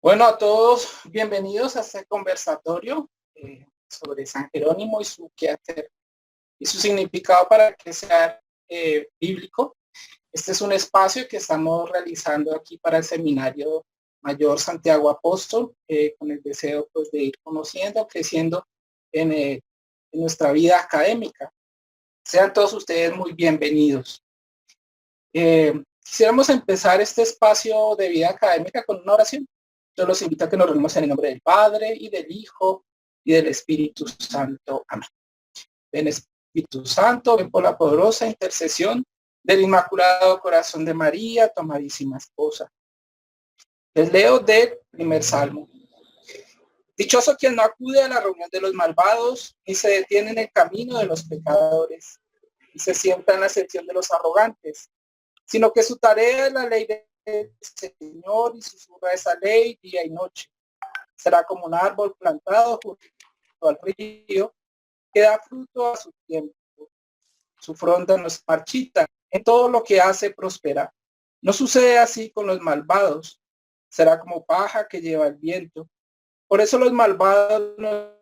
Bueno, a todos, bienvenidos a este conversatorio sobre San Jerónimo y su quehacer y su significado para que sea bíblico. Este es un espacio que estamos realizando aquí para el Seminario Mayor Santiago Apóstol, con el deseo pues, de ir conociendo, creciendo en nuestra vida académica. Sean todos ustedes muy bienvenidos. Quisiéramos empezar este espacio de vida académica con una oración. Yo los invito a que nos reunamos en el nombre del Padre, y del Hijo, y del Espíritu Santo. Amén. Ven Espíritu Santo, ven por la poderosa intercesión del Inmaculado Corazón de María, tu amadísima esposa. Les leo del primer salmo. Dichoso quien no acude a la reunión de los malvados, ni se detiene en el camino de los pecadores, y se sienta en la sección de los arrogantes, sino que su tarea es la ley del Señor y susurra esa ley día y noche. Será como un árbol plantado junto al río que da fruto a su tiempo. Su fronda no es marchita, en todo lo que hace prospera. No sucede así con los malvados. Será como paja que lleva el viento. Por eso los malvados no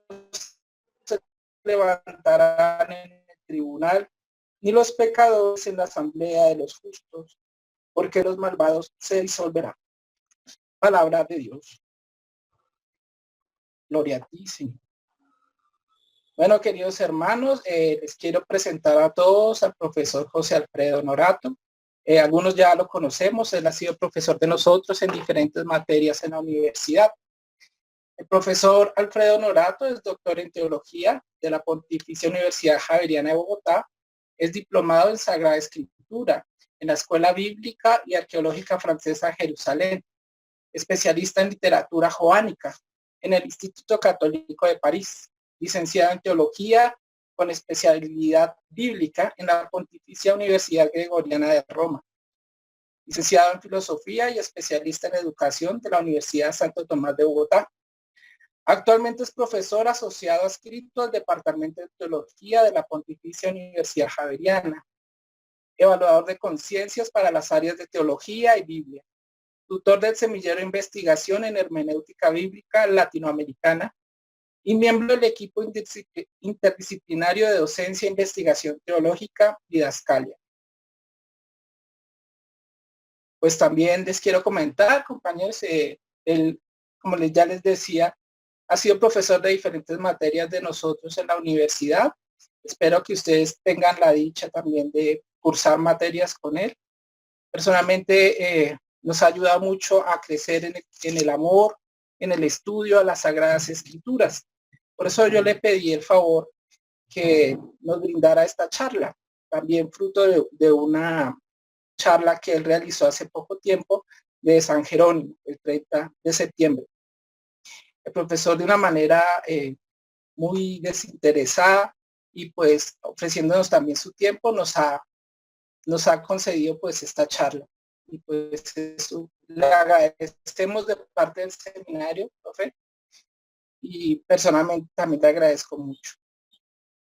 se levantarán en el tribunal, ni los pecadores en la asamblea de los justos, porque los malvados se disolverán. Palabra de Dios. Gloria a ti, Señor. Bueno, queridos hermanos, les quiero presentar a todos al profesor José Alfredo Norato. Algunos ya lo conocemos, él ha sido profesor de nosotros en diferentes materias en la universidad. El profesor Alfredo Norato es doctor en teología de la Pontificia Universidad Javeriana de Bogotá, es diplomado en Sagrada Escritura en la Escuela Bíblica y Arqueológica Francesa de Jerusalén, especialista en literatura joánica en el Instituto Católico de París, licenciado en teología con especialidad bíblica en la Pontificia Universidad Gregoriana de Roma, licenciado en filosofía y especialista en educación de la Universidad Santo Tomás de Bogotá. Actualmente es profesor asociado adscrito al Departamento de Teología de la Pontificia Universidad Javeriana, evaluador de conciencias para las áreas de teología y Biblia, tutor del Semillero de Investigación en Hermenéutica Bíblica Latinoamericana y miembro del equipo interdisciplinario de docencia e investigación teológica Didascalia. Pues también les quiero comentar, compañeros, como ya les decía, ha sido profesor de diferentes materias de nosotros en la universidad. Espero que ustedes tengan la dicha también de cursar materias con él. Personalmente nos ha ayudado mucho a crecer en el amor, en el estudio a las Sagradas Escrituras. Por eso yo le pedí el favor que nos brindara esta charla, también fruto de una charla que él realizó hace poco tiempo de San Jerónimo, el 30 de septiembre. El profesor de una manera muy desinteresada y pues ofreciéndonos también su tiempo nos ha concedido pues esta charla. Y pues eso, le agradecemos de parte del seminario, profe, y personalmente también le agradezco mucho.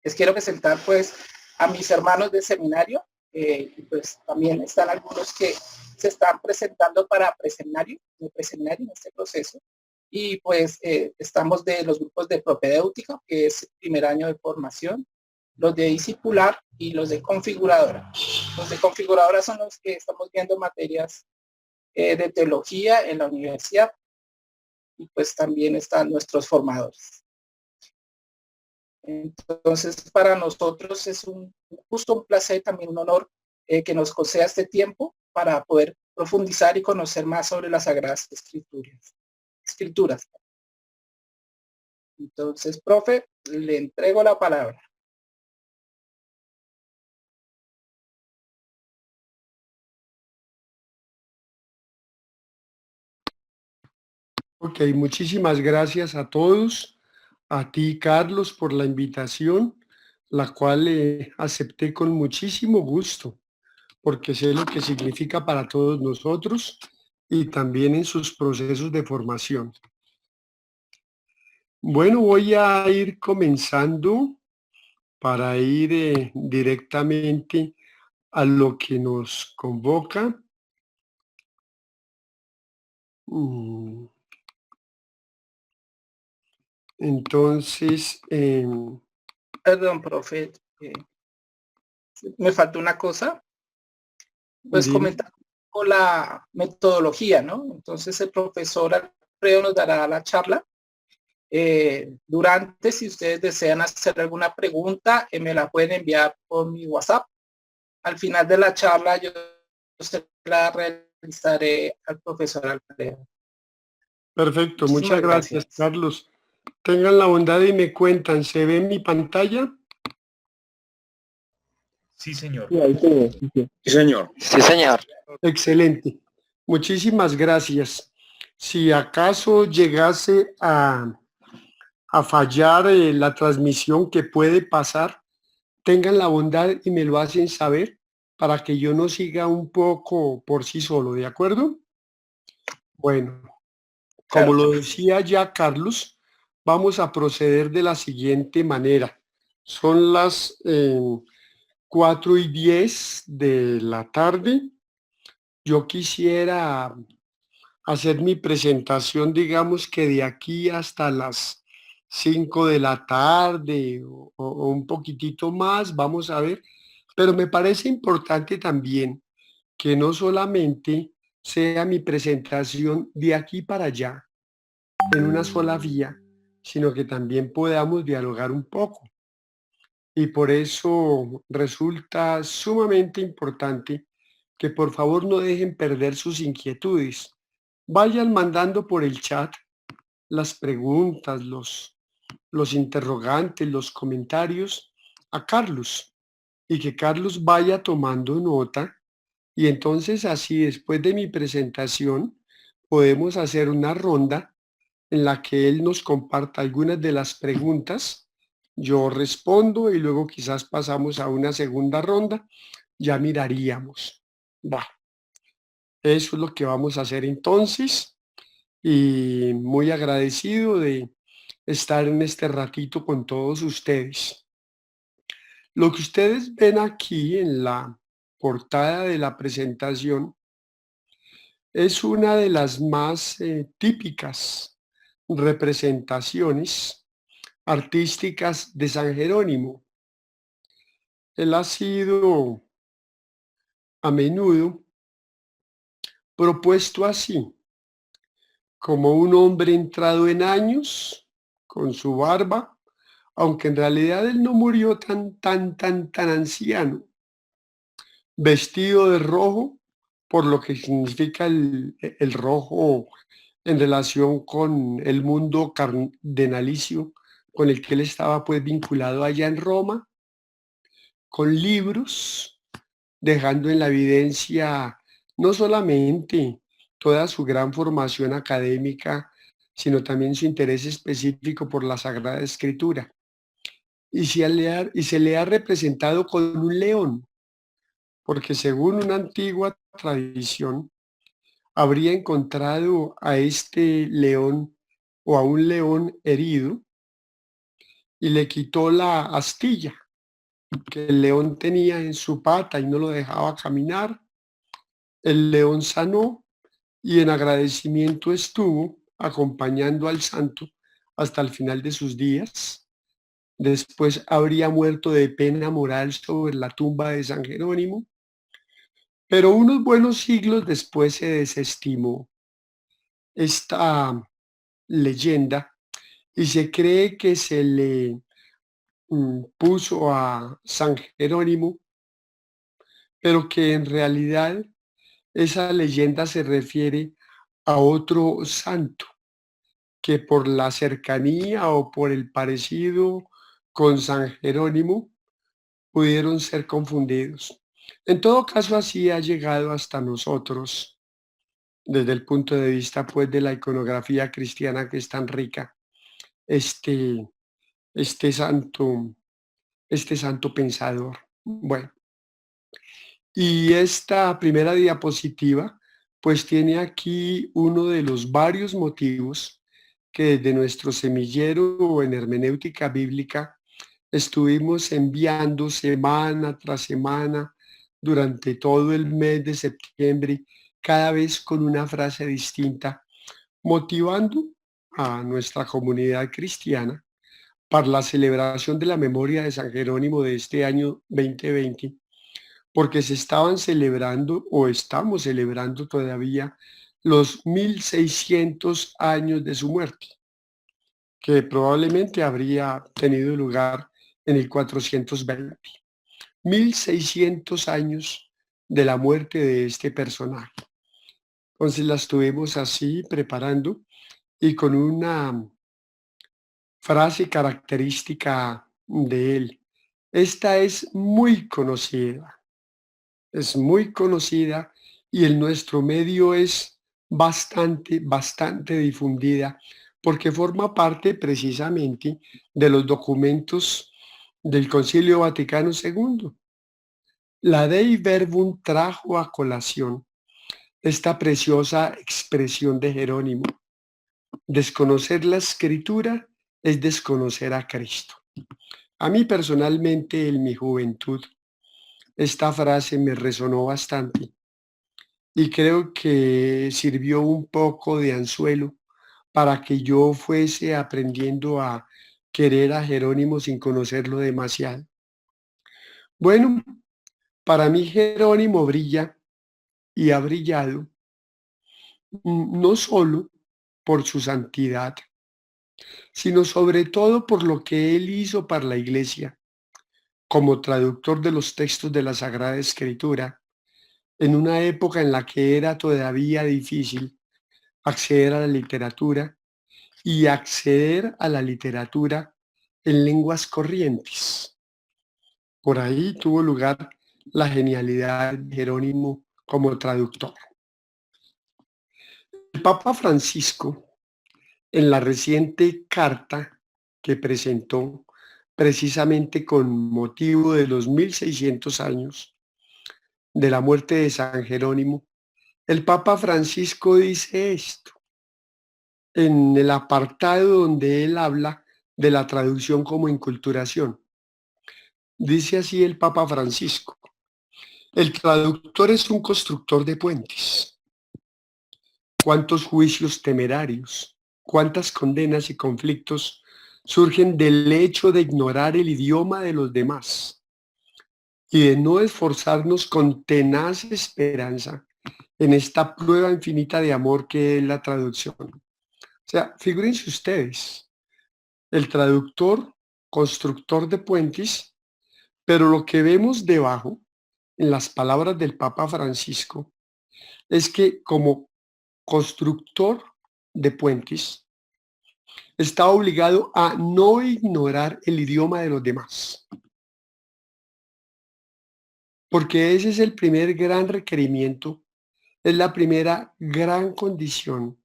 Les quiero presentar pues a mis hermanos del seminario, y pues también están algunos que se están presentando para preseminario en este proceso. Y pues estamos de los grupos de propedéutico, que es el primer año de formación, los de discipular y los de configuradora. Los de configuradora son los que estamos viendo materias de teología en la universidad, y pues también están nuestros formadores. Entonces, para nosotros es justo un placer, también un honor que nos conceda este tiempo para poder profundizar y conocer más sobre las Sagradas Escrituras. Entonces, profe, le entrego la palabra. Ok, muchísimas gracias a todos, a ti, Carlos, por la invitación, la cual acepté con muchísimo gusto, porque sé lo que significa para todos nosotros y también en sus procesos de formación. Bueno, voy a ir comenzando para ir directamente a lo que nos convoca. Entonces, Perdón, profe, me faltó una cosa, pues dime. comentar con la metodología, ¿no? Entonces el profesor Alfredo nos dará la charla. Durante, si ustedes desean hacer alguna pregunta, me la pueden enviar por mi WhatsApp. Al final de la charla yo se la realizaré al profesor Alfredo. Perfecto, muchas Muchísimas gracias, gracias. Carlos. Tengan la bondad y me cuentan, ¿se ve en mi pantalla? Sí, señor. Sí, ahí se ve, sí, sí. Sí, señor. Sí, señor. Excelente. Muchísimas gracias. Si acaso llegase a fallar la transmisión, que puede pasar, tengan la bondad y me lo hacen saber para que yo no siga un poco por sí solo, ¿de acuerdo? Bueno, como Claro, lo profe. decía ya Carlos, vamos a proceder de la siguiente manera. Son las 4:10 de la tarde. Yo quisiera hacer mi presentación, digamos que de aquí hasta las 5 de la tarde o un poquitito más, vamos a ver. Pero me parece importante también que no solamente sea mi presentación de aquí para allá, en una sola vía, sino que también podamos dialogar un poco. Y por eso resulta sumamente importante que por favor no dejen perder sus inquietudes. Vayan mandando por el chat las preguntas, los interrogantes, los comentarios a Carlos y que Carlos vaya tomando nota y entonces así después de mi presentación podemos hacer una ronda en la que él nos comparta algunas de las preguntas, yo respondo y luego quizás pasamos a una segunda ronda, ya miraríamos. Va, eso es lo que vamos a hacer entonces y muy agradecido de estar en este ratito con todos ustedes. Lo que ustedes ven aquí en la portada de la presentación es una de las más típicas representaciones artísticas de San Jerónimo. Él ha sido a menudo propuesto así, como un hombre entrado en años, con su barba, aunque en realidad él no murió tan anciano, vestido de rojo, por lo que significa el rojo en relación con el mundo cardenalicio con el que él estaba pues vinculado allá en Roma, con libros, dejando en la evidencia no solamente toda su gran formación académica, sino también su interés específico por la Sagrada Escritura. Y se le ha representado con un león, porque según una antigua tradición, habría encontrado a este león o a un león herido y le quitó la astilla que el león tenía en su pata y no lo dejaba caminar. El león sanó y en agradecimiento estuvo acompañando al santo hasta el final de sus días. Después habría muerto de pena moral sobre la tumba de San Jerónimo, pero unos buenos siglos después se desestimó esta leyenda y se cree que se le puso a San Jerónimo, pero que en realidad esa leyenda se refiere a otro santo que por la cercanía o por el parecido con San Jerónimo pudieron ser confundidos. En todo caso, así ha llegado hasta nosotros desde el punto de vista pues de la iconografía cristiana que es tan rica, este, este santo, este santo pensador. Bueno, y esta primera diapositiva pues tiene aquí uno de los varios motivos que desde nuestro semillero en hermenéutica bíblica estuvimos enviando semana tras semana durante todo el mes de septiembre, cada vez con una frase distinta, motivando a nuestra comunidad cristiana para la celebración de la memoria de San Jerónimo de este año 2020, porque se estaban celebrando o estamos celebrando todavía los 1600 años de su muerte, que probablemente habría tenido lugar en el 420. 1600 años de la muerte de este personaje. Entonces la estuvimos así preparando y con una frase característica de él. Esta es muy conocida y en nuestro medio es bastante difundida porque forma parte precisamente de los documentos del Concilio Vaticano II. La Dei Verbum trajo a colación esta preciosa expresión de Jerónimo. Desconocer la Escritura es desconocer a Cristo. A mí personalmente en mi juventud esta frase me resonó bastante y creo que sirvió un poco de anzuelo para que yo fuese aprendiendo a querer a Jerónimo sin conocerlo demasiado. Bueno, para mí Jerónimo brilla y ha brillado no solo por su santidad, sino sobre todo por lo que él hizo para la Iglesia como traductor de los textos de la Sagrada Escritura, en una época en la que era todavía difícil acceder a la literatura y acceder a la literatura en lenguas corrientes. Por ahí tuvo lugar la genialidad de Jerónimo como traductor. El Papa Francisco, en la reciente carta que presentó precisamente con motivo de los 1600 años de la muerte de San Jerónimo, el Papa Francisco dice esto en el apartado donde él habla de la traducción como inculturación. Dice así el Papa Francisco: el traductor es un constructor de puentes. ¿Cuántos juicios temerarios, cuántas condenas y conflictos surgen del hecho de ignorar el idioma de los demás y de no esforzarnos con tenaz esperanza en esta prueba infinita de amor que es la traducción? O sea, figúrense ustedes, el traductor, constructor de puentes, pero lo que vemos debajo, en las palabras del Papa Francisco, es que como constructor de puentes, está obligado a no ignorar el idioma de los demás. Porque ese es el primer gran requerimiento, es la primera gran condición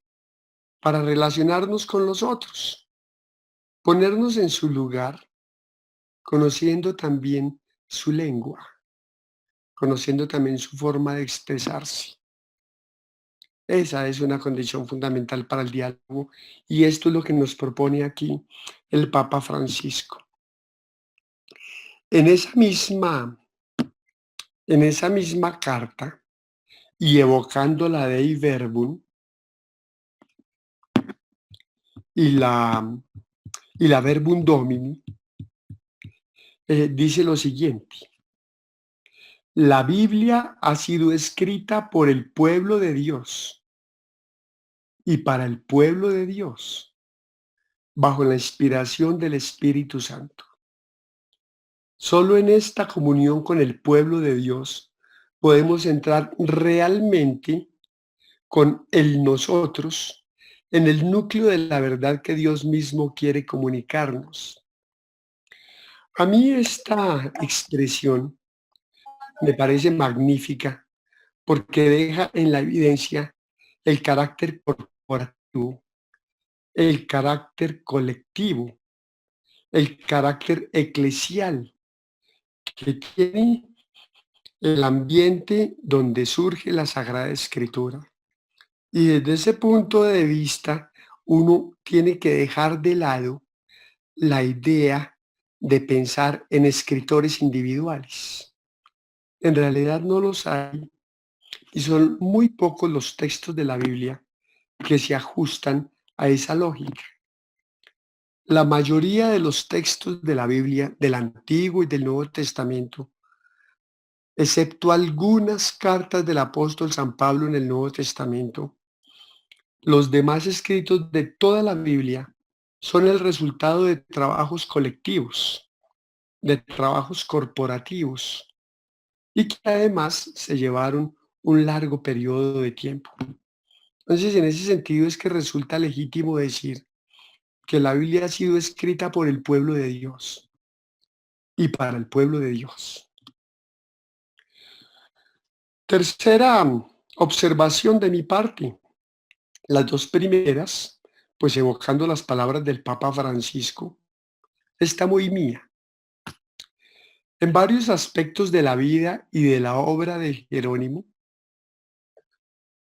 para relacionarnos con los otros, ponernos en su lugar, conociendo también su lengua, conociendo también su forma de expresarse. Esa es una condición fundamental para el diálogo y esto es lo que nos propone aquí el Papa Francisco. En esa misma carta y evocando la Dei Verbum y la Verbum Domini, dice lo siguiente: la Biblia ha sido escrita por el pueblo de Dios y para el pueblo de Dios, bajo la inspiración del Espíritu Santo. Solo en esta comunión con el pueblo de Dios podemos entrar realmente con el nosotros en el núcleo de la verdad que Dios mismo quiere comunicarnos. A mí esta expresión me parece magnífica porque deja en la evidencia el carácter corporativo, el carácter colectivo, el carácter eclesial que tiene el ambiente donde surge la Sagrada Escritura. Y desde ese punto de vista, uno tiene que dejar de lado la idea de pensar en escritores individuales. En realidad no los hay y son muy pocos los textos de la Biblia que se ajustan a esa lógica. La mayoría de los textos de la Biblia, del Antiguo y del Nuevo Testamento, excepto algunas cartas del apóstol San Pablo en el Nuevo Testamento, los demás escritos de toda la Biblia son el resultado de trabajos colectivos, de trabajos corporativos, y que además se llevaron un largo periodo de tiempo. Entonces, en ese sentido es que resulta legítimo decir que la Biblia ha sido escrita por el pueblo de Dios y para el pueblo de Dios. Tercera observación de mi parte. Las dos primeras, pues evocando las palabras del Papa Francisco, está muy mía. En varios aspectos de la vida y de la obra de Jerónimo,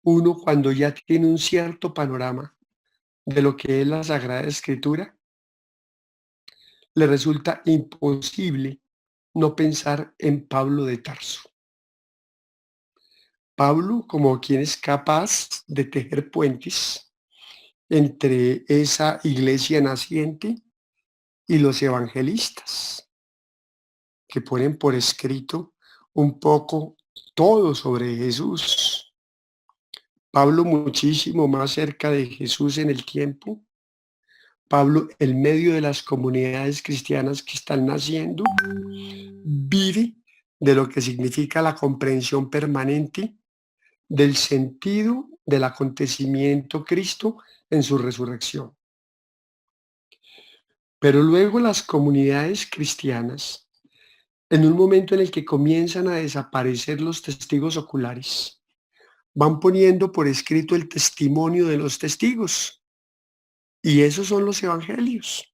uno cuando ya tiene un cierto panorama de lo que es la Sagrada Escritura, le resulta imposible no pensar en Pablo de Tarso. Pablo como quien es capaz de tejer puentes entre esa iglesia naciente y los evangelistas, que ponen por escrito un poco todo sobre Jesús. Pablo muchísimo más cerca de Jesús en el tiempo. Pablo, en medio de las comunidades cristianas que están naciendo, vive de lo que significa la comprensión permanente del sentido del acontecimiento Cristo en su resurrección. Pero luego las comunidades cristianas, en un momento en el que comienzan a desaparecer los testigos oculares, van poniendo por escrito el testimonio de los testigos. Y esos son los evangelios.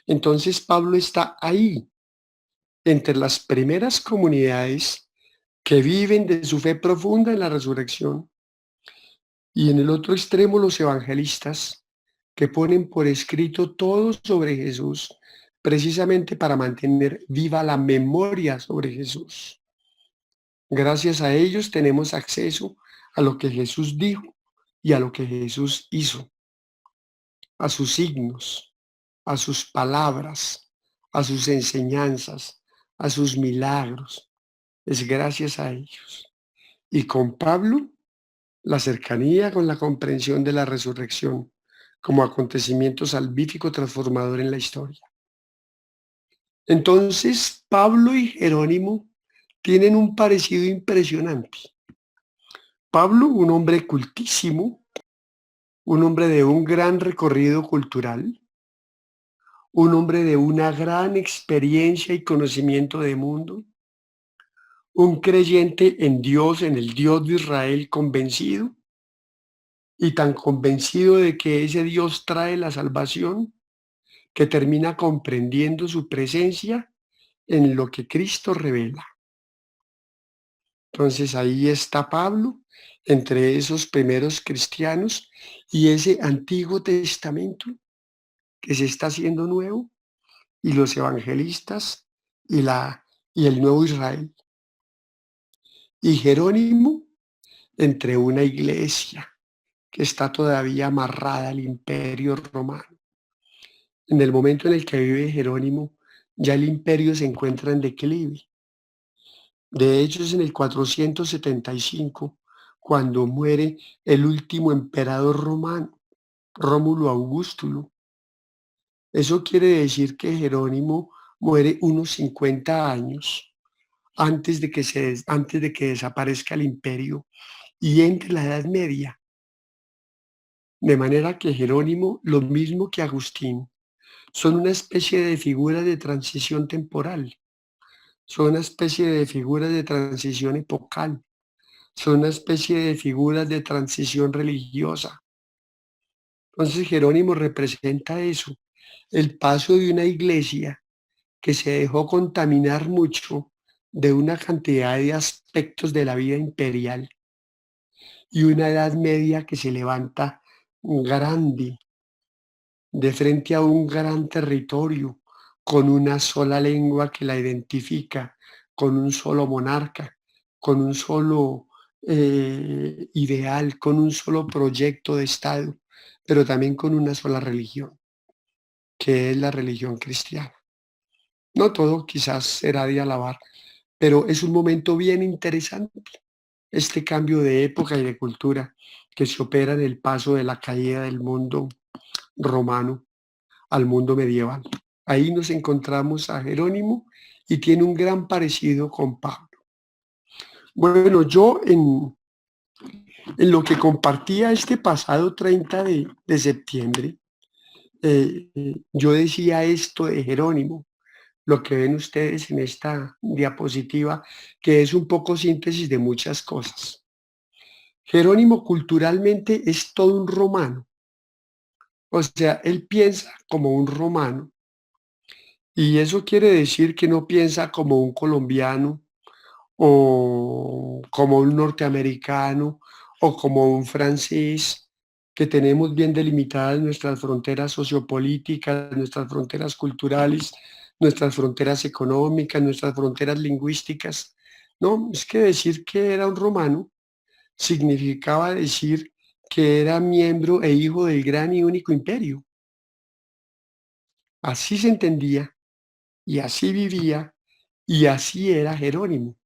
Entonces Pablo está ahí, entre las primeras comunidades que viven de su fe profunda en la resurrección, y en el otro extremo los evangelistas que ponen por escrito todo sobre Jesús, precisamente para mantener viva la memoria sobre Jesús. Gracias a ellos tenemos acceso a lo que Jesús dijo y a lo que Jesús hizo, a sus signos, a sus palabras, a sus enseñanzas, a sus milagros. Es gracias a ellos. Y con Pablo, la cercanía con la comprensión de la resurrección como acontecimiento salvífico transformador en la historia. Entonces, Pablo y Jerónimo tienen un parecido impresionante. Pablo, un hombre cultísimo, un hombre de un gran recorrido cultural, un hombre de una gran experiencia y conocimiento de mundo, un creyente en Dios, en el Dios de Israel convencido, y tan convencido de que ese Dios trae la salvación, que termina comprendiendo su presencia en lo que Cristo revela. Entonces ahí está Pablo, entre esos primeros cristianos, y ese Antiguo Testamento que se está haciendo nuevo, y los evangelistas y el nuevo Israel. Y Jerónimo entre una iglesia que está todavía amarrada al imperio romano. En el momento en el que vive Jerónimo, ya el imperio se encuentra en declive. De hecho, es en el 475 cuando muere el último emperador romano, Rómulo Augustulo. Eso quiere decir que Jerónimo muere unos 50 años antes de que desaparezca el imperio y entre la Edad Media. De manera que Jerónimo, lo mismo que Agustín, son una especie de figuras de transición temporal, son una especie de figuras de transición epocal, son una especie de figuras de transición religiosa. Entonces Jerónimo representa eso, el paso de una iglesia que se dejó contaminar mucho de una cantidad de aspectos de la vida imperial y una Edad Media que se levanta grande, de frente a un gran territorio, con una sola lengua que la identifica, con un solo monarca, con un solo ideal, con un solo proyecto de Estado, pero también con una sola religión, que es la religión cristiana. No todo quizás será de alabar, pero es un momento bien interesante, este cambio de época y de cultura que se opera en el paso de la caída del mundo romano al mundo medieval. Ahí nos encontramos a Jerónimo y tiene un gran parecido con Pablo. Bueno, yo en lo que compartía este pasado 30 de septiembre, yo decía esto de Jerónimo, lo que ven ustedes en esta diapositiva, que es un poco síntesis de muchas cosas. Jerónimo culturalmente es todo un romano, o sea, él piensa como un romano, y eso quiere decir que no piensa como un colombiano o como un norteamericano o como un francés, que tenemos bien delimitadas nuestras fronteras sociopolíticas, nuestras fronteras culturales, nuestras fronteras económicas, nuestras fronteras lingüísticas. No, es que decir que era un romano significaba decir que era miembro e hijo del gran y único imperio. Así se entendía y así vivía y así era Jerónimo.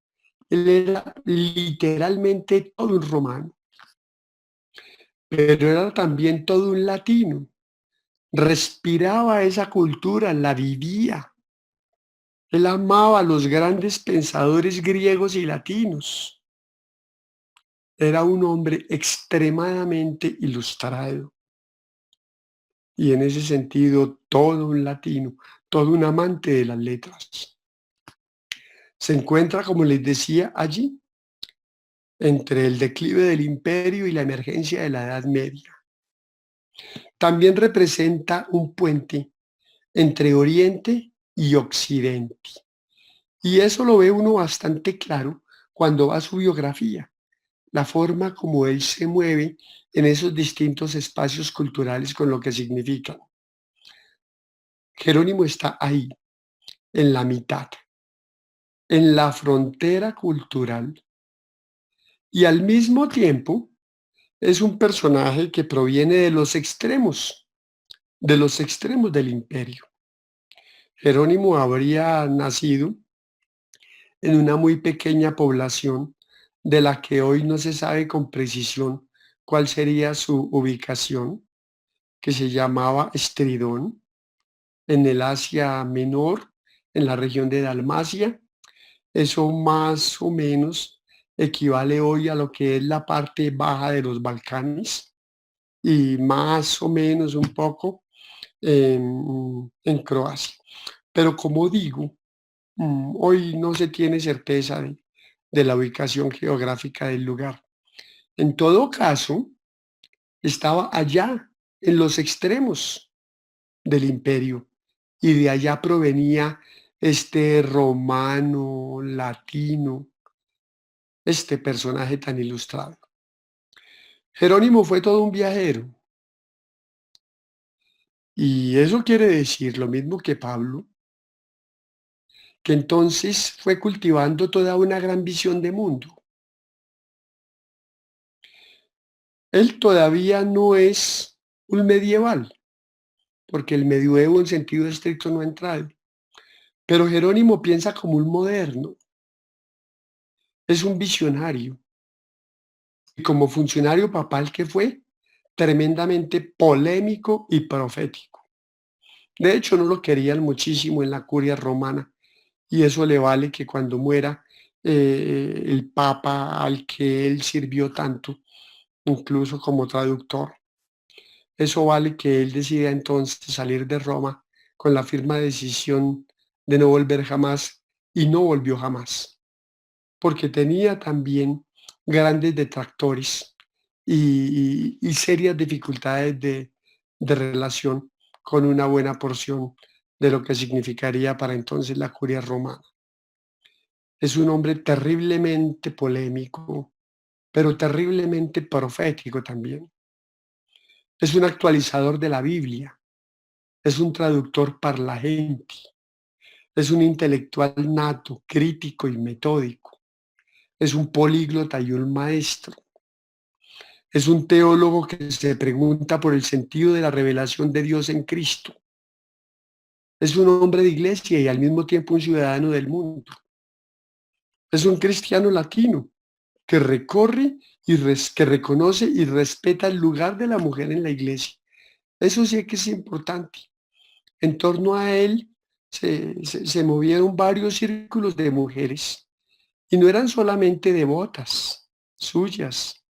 Él era literalmente todo un romano, pero era también todo un latino. Respiraba esa cultura, la vivía. Él amaba a los grandes pensadores griegos y latinos. Era un hombre extremadamente ilustrado y en ese sentido todo un latino, todo un amante de las letras. Se encuentra, como les decía, allí, entre el declive del imperio y la emergencia de la Edad Media. También representa un puente entre Oriente y Occidente. Y eso lo ve uno bastante claro cuando va a su biografía, la forma como él se mueve en esos distintos espacios culturales con lo que significan. Jerónimo está ahí, en la mitad, en la frontera cultural, y al mismo tiempo es un personaje que proviene de los extremos del imperio. Jerónimo habría nacido en una muy pequeña población de la que hoy no se sabe con precisión cuál sería su ubicación, que se llamaba Estridón, en el Asia Menor, en la región de Dalmacia. Eso más o menos equivale hoy a lo que es la parte baja de los Balcanes y más o menos un poco en Croacia. Pero como digo, hoy no se tiene certeza de la ubicación geográfica del lugar. En todo caso, estaba allá, en los extremos del imperio, y de allá provenía este romano, latino, este personaje tan ilustrado. Jerónimo fue todo un viajero, y eso quiere decir lo mismo que Pablo, que entonces fue cultivando toda una gran visión de mundo. Él todavía no es un medieval, porque el medioevo en sentido estricto no ha entrado. Pero Jerónimo piensa como un moderno, es un visionario. Y como funcionario papal que fue, tremendamente polémico y profético. De hecho, no lo querían muchísimo en la curia romana y eso le vale que cuando muera el papa al que él sirvió tanto, incluso como traductor, eso vale que él decida entonces salir de Roma con la firme decisión de no volver jamás, y no volvió jamás, porque tenía también grandes detractores y serias dificultades de relación con una buena porción de lo que significaría para entonces la curia romana. Es un hombre terriblemente polémico, pero terriblemente profético también. Es un actualizador de la Biblia, es un traductor parlagente, es un intelectual nato, crítico y metódico, es un políglota y un maestro. Es un teólogo que se pregunta por el sentido de la revelación de Dios en Cristo. Es un hombre de iglesia y al mismo tiempo un ciudadano del mundo. Es un cristiano latino que recorre que reconoce y respeta el lugar de la mujer en la iglesia. Eso sí que es importante. En torno a él se movieron varios círculos de mujeres y no eran solamente devotas suyas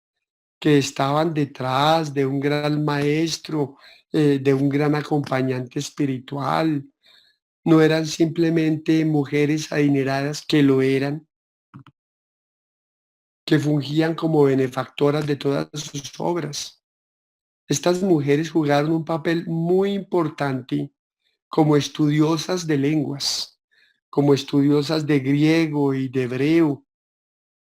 que estaban detrás de un gran maestro, de un gran acompañante espiritual. No eran simplemente mujeres adineradas que lo eran, que fungían como benefactoras de todas sus obras. Estas mujeres jugaron un papel muy importante como estudiosas de lenguas, como estudiosas de griego y de hebreo,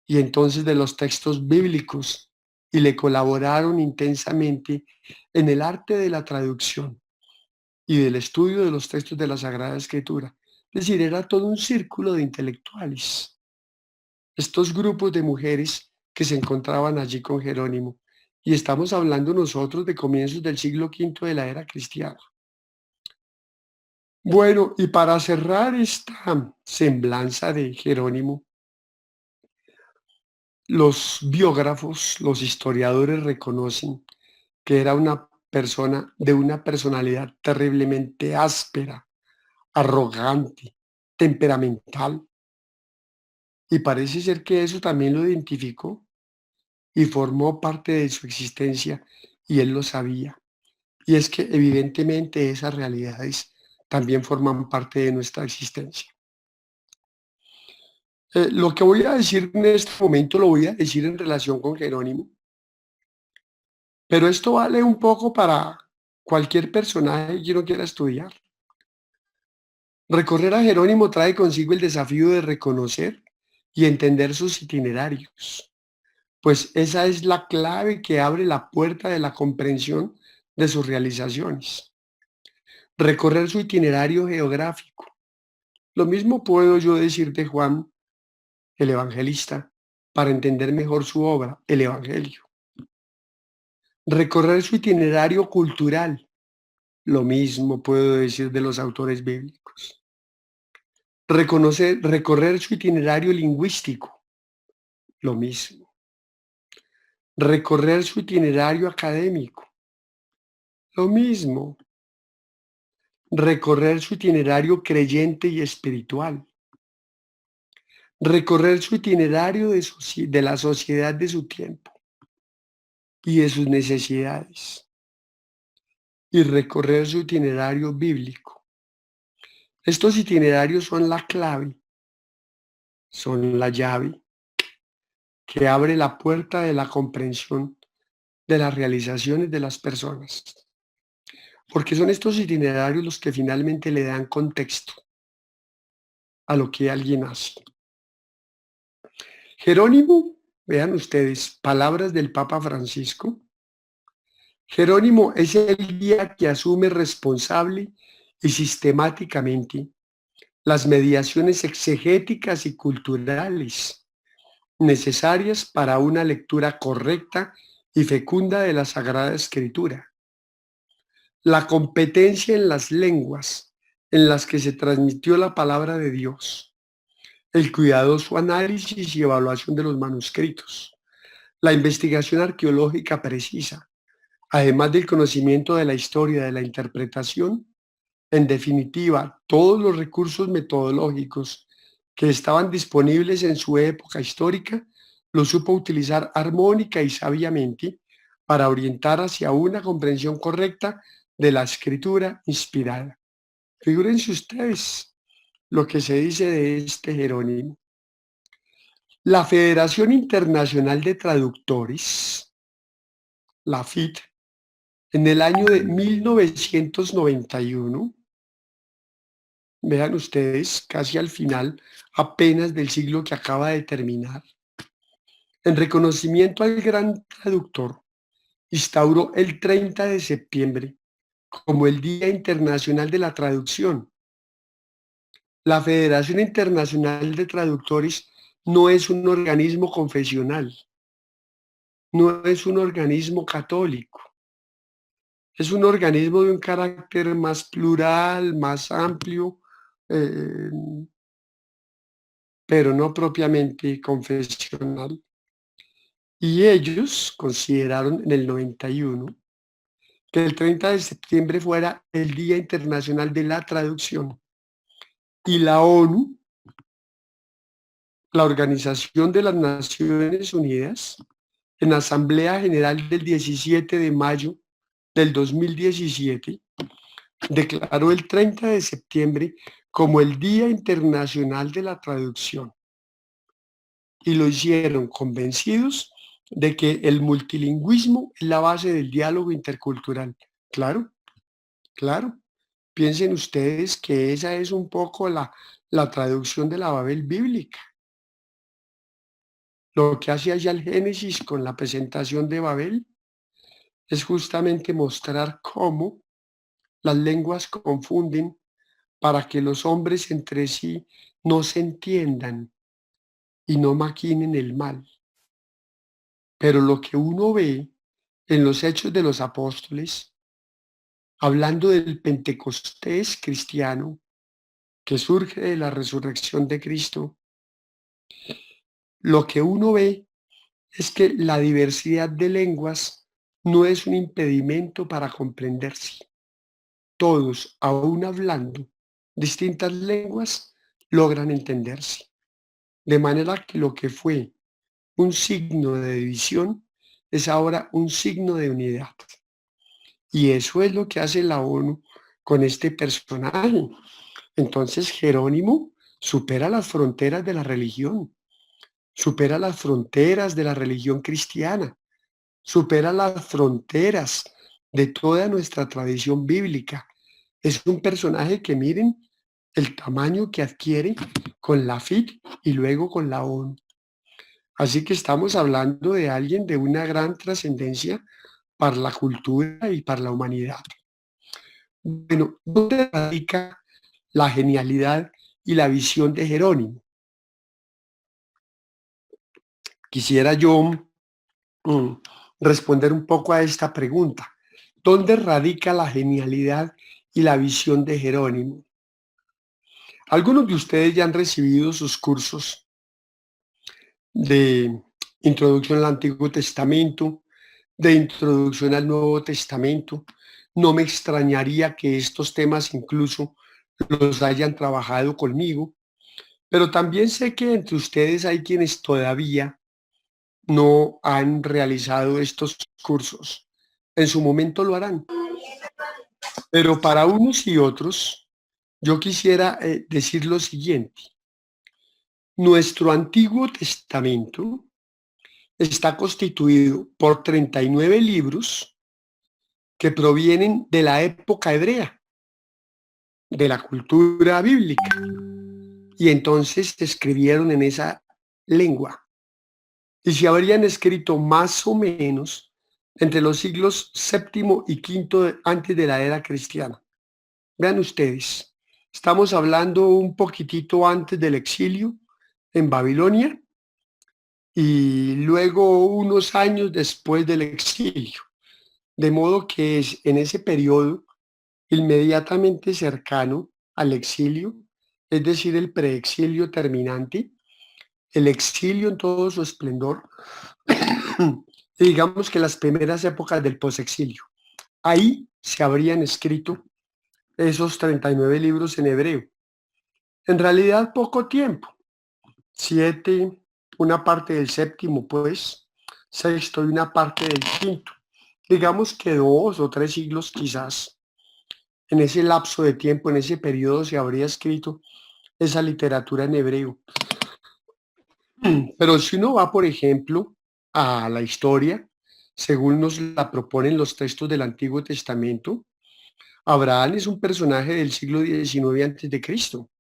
y entonces de los textos bíblicos, y le colaboraron intensamente en el arte de la traducción y del estudio de los textos de la Sagrada Escritura. Es decir, era todo un círculo de intelectuales. Estos grupos de mujeres que se encontraban allí con Jerónimo. Y estamos hablando nosotros de comienzos del siglo V de la era cristiana. Bueno, y para cerrar esta semblanza de Jerónimo, los biógrafos, los historiadores reconocen que era una persona de una personalidad terriblemente áspera, arrogante, temperamental, y parece ser que eso también lo identificó y formó parte de su existencia y él lo sabía. Y es que evidentemente esas realidades también forman parte de nuestra existencia. Lo que voy a decir en este momento lo voy a decir en relación con Jerónimo, pero esto vale un poco para cualquier personaje que uno quiera estudiar. Recorrer a Jerónimo trae consigo el desafío de reconocer y entender sus itinerarios, pues esa es la clave que abre la puerta de la comprensión de sus realizaciones. Recorrer su itinerario geográfico. Lo mismo puedo yo decir de Juan, el evangelista, para entender mejor su obra, el Evangelio. Recorrer su itinerario cultural. Lo mismo puedo decir de los autores bíblicos. Recorrer su itinerario lingüístico. Lo mismo. Recorrer su itinerario académico. Lo mismo. Recorrer su itinerario creyente y espiritual. Recorrer su itinerario de la sociedad de su tiempo y de sus necesidades. Y recorrer su itinerario bíblico. Estos itinerarios son la clave, son la llave que abre la puerta de la comprensión de las realizaciones de las personas. Porque son estos itinerarios los que finalmente le dan contexto a lo que alguien hace. Jerónimo, vean ustedes, palabras del Papa Francisco. Jerónimo es el guía que asume responsable y sistemáticamente las mediaciones exegéticas y culturales necesarias para una lectura correcta y fecunda de la Sagrada Escritura. La competencia en las lenguas en las que se transmitió la palabra de Dios, el cuidadoso análisis y evaluación de los manuscritos, la investigación arqueológica precisa, además del conocimiento de la historia, de la interpretación, en definitiva, todos los recursos metodológicos que estaban disponibles en su época histórica, los supo utilizar armónica y sabiamente para orientar hacia una comprensión correcta de la escritura inspirada. Figúrense ustedes lo que se dice de este Jerónimo. La Federación Internacional de Traductores, la FIT, en el año de 1991, vean ustedes, casi al final apenas del siglo que acaba de terminar, en reconocimiento al gran traductor, instauró el 30 de septiembre como el Día Internacional de la Traducción. La Federación Internacional de Traductores no es un organismo confesional, no es un organismo católico, es un organismo de un carácter más plural, más amplio, eh, pero no propiamente confesional. Y ellos consideraron en el 91 que el 30 de septiembre fuera el Día Internacional de la Traducción. Y la ONU, la Organización de las Naciones Unidas, en la Asamblea General del 17 de mayo del 2017, declaró el 30 de septiembre como el Día Internacional de la Traducción. Y lo hicieron convencidos de que el multilingüismo es la base del diálogo intercultural. Claro, claro. Piensen ustedes que esa es un poco la traducción de la Babel bíblica. Lo que hace allá el Génesis con la presentación de Babel es justamente mostrar cómo las lenguas confunden para que los hombres entre sí no se entiendan y no maquinen el mal. Pero lo que uno ve en los Hechos de los Apóstoles, hablando del Pentecostés cristiano, que surge de la resurrección de Cristo, lo que uno ve es que la diversidad de lenguas no es un impedimento para comprenderse. Todos, aún hablando distintas lenguas, logran entenderse. De manera que lo que fue un signo de división es ahora un signo de unidad. Y eso es lo que hace la ONU con este personaje. Entonces Jerónimo supera las fronteras de la religión, supera las fronteras de la religión cristiana, supera las fronteras de toda nuestra tradición bíblica. Es un personaje que miren el tamaño que adquiere con la FIT y luego con la ONU. Así que estamos hablando de alguien de una gran trascendencia para la cultura y para la humanidad. Bueno, ¿dónde radica la genialidad y la visión de Jerónimo? Quisiera yo mm, responder un poco a esta pregunta. ¿Dónde radica la genialidad y la visión de Jerónimo? Algunos de ustedes ya han recibido sus cursos de introducción al Antiguo Testamento, de introducción al Nuevo Testamento. No me extrañaría que estos temas incluso los hayan trabajado conmigo, pero también sé que entre ustedes hay quienes todavía no han realizado estos cursos. En su momento lo harán, pero para unos y otros, yo quisiera decir lo siguiente. Nuestro Antiguo Testamento está constituido por 39 libros que provienen de la época hebrea, de la cultura bíblica, y entonces se escribieron en esa lengua. Y se habrían escrito más o menos entre los siglos VII y V antes de la era cristiana. Vean ustedes, estamos hablando un poquitito antes del exilio en Babilonia y luego unos años después del exilio. De modo que es en ese periodo inmediatamente cercano al exilio, es decir, el preexilio terminante, el exilio en todo su esplendor, y digamos que las primeras épocas del posexilio. Ahí se habrían escrito esos 39 libros en hebreo. En realidad poco tiempo, 7, una parte del séptimo, pues, sexto y una parte del quinto. Digamos que 2 o 3 siglos quizás. En ese lapso de tiempo, en ese periodo, se habría escrito esa literatura en hebreo. Pero si uno va, por ejemplo, a la historia, según nos la proponen los textos del Antiguo Testamento, Abraham es un personaje del siglo XIX antes de Cristo.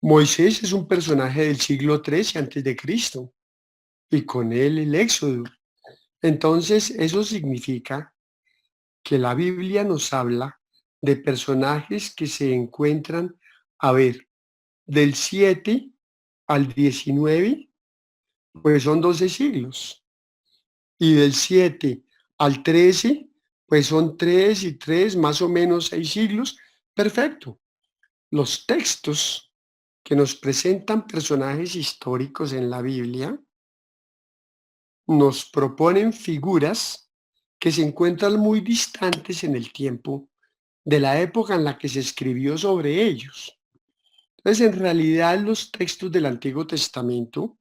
Moisés es un personaje del siglo XIII antes de Cristo y con él el Éxodo. Entonces, eso significa que la Biblia nos habla de personajes que se encuentran, a ver, del 7 al 19, pues son 12 siglos. y del 7 al 13, pues son 3 y 3, más o menos 6 siglos. Perfecto. Los textos que nos presentan personajes históricos en la Biblia nos proponen figuras que se encuentran muy distantes en el tiempo de la época en la que se escribió sobre ellos. Entonces, en realidad, los textos del Antiguo Testamento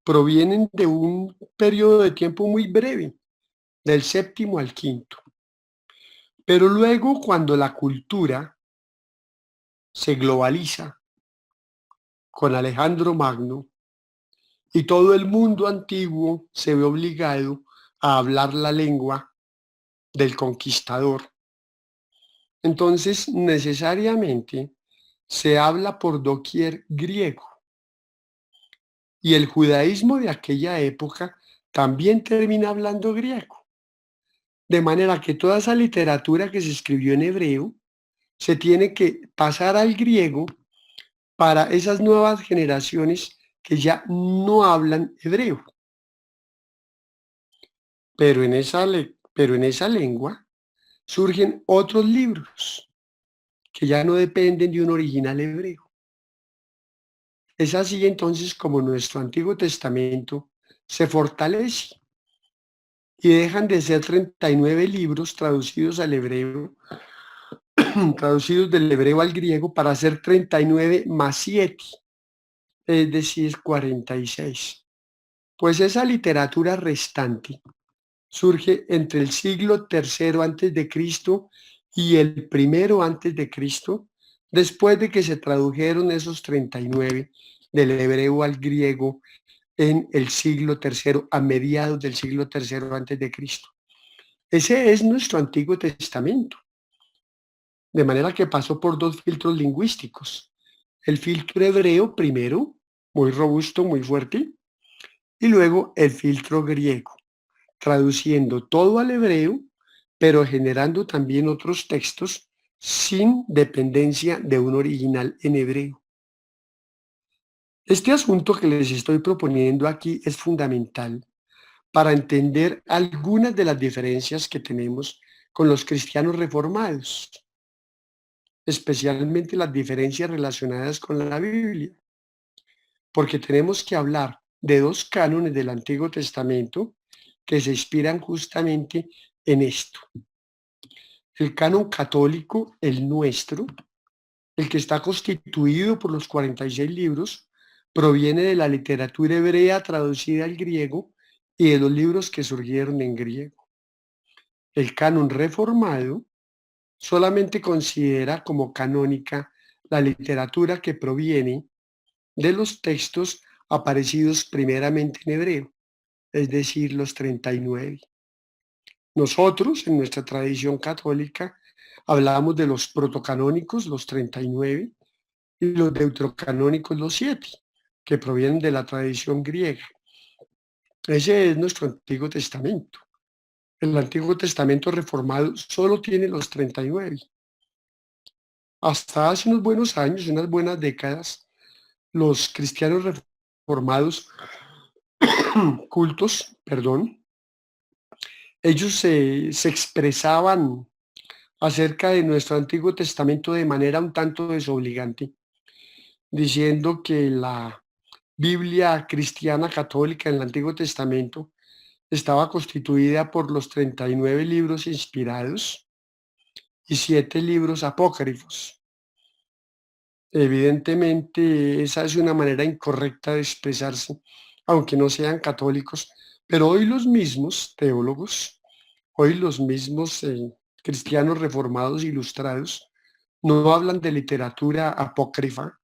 provienen de un periodo de tiempo muy breve, del séptimo al quinto. Pero luego, cuando la cultura se globaliza con Alejandro Magno y todo el mundo antiguo se ve obligado a hablar la lengua del conquistador, entonces necesariamente se habla por doquier griego. Y el judaísmo de aquella época también termina hablando griego. De manera que toda esa literatura que se escribió en hebreo se tiene que pasar al griego para esas nuevas generaciones que ya no hablan hebreo. Pero en esa lengua surgen otros libros que ya no dependen de un original hebreo. Es así entonces como nuestro Antiguo Testamento se fortalece y dejan de ser 39 libros traducidos al hebreo, traducidos del hebreo al griego, para ser 39 más 7, es decir, 46. Pues esa literatura restante surge entre el siglo III antes de Cristo y el primero antes de Cristo, después de que se tradujeron esos 39 del hebreo al griego en el siglo III, a mediados del siglo III antes de Cristo. Ese es nuestro Antiguo Testamento, de manera que pasó por dos filtros lingüísticos. El filtro hebreo primero, muy robusto, muy fuerte, y luego el filtro griego, traduciendo todo al hebreo, pero generando también otros textos sin dependencia de un original en hebreo. Este asunto que les estoy proponiendo aquí es fundamental para entender algunas de las diferencias que tenemos con los cristianos reformados, especialmente las diferencias relacionadas con la Biblia, porque tenemos que hablar de dos cánones del Antiguo Testamento que se inspiran justamente en esto. El canon católico, el nuestro, el que está constituido por los 46 libros, proviene de la literatura hebrea traducida al griego y de los libros que surgieron en griego. El canon reformado solamente considera como canónica la literatura que proviene de los textos aparecidos primeramente en hebreo, es decir, los 39. Nosotros, en nuestra tradición católica, hablamos de los protocanónicos, los 39, y los deuterocanónicos, los 7, que provienen de la tradición griega. Ese es nuestro Antiguo Testamento. El Antiguo Testamento reformado solo tiene los 39. Hasta hace unos buenos años, unas buenas décadas, los cristianos reformados cultos, perdón, ellos se expresaban acerca de nuestro Antiguo Testamento de manera un tanto desobligante, diciendo que la Biblia cristiana católica en el Antiguo Testamento estaba constituida por los 39 libros inspirados y 7 libros apócrifos. Evidentemente, esa es una manera incorrecta de expresarse, aunque no sean católicos, pero hoy los mismos teólogos, hoy los mismos cristianos reformados ilustrados, no hablan de literatura apócrifa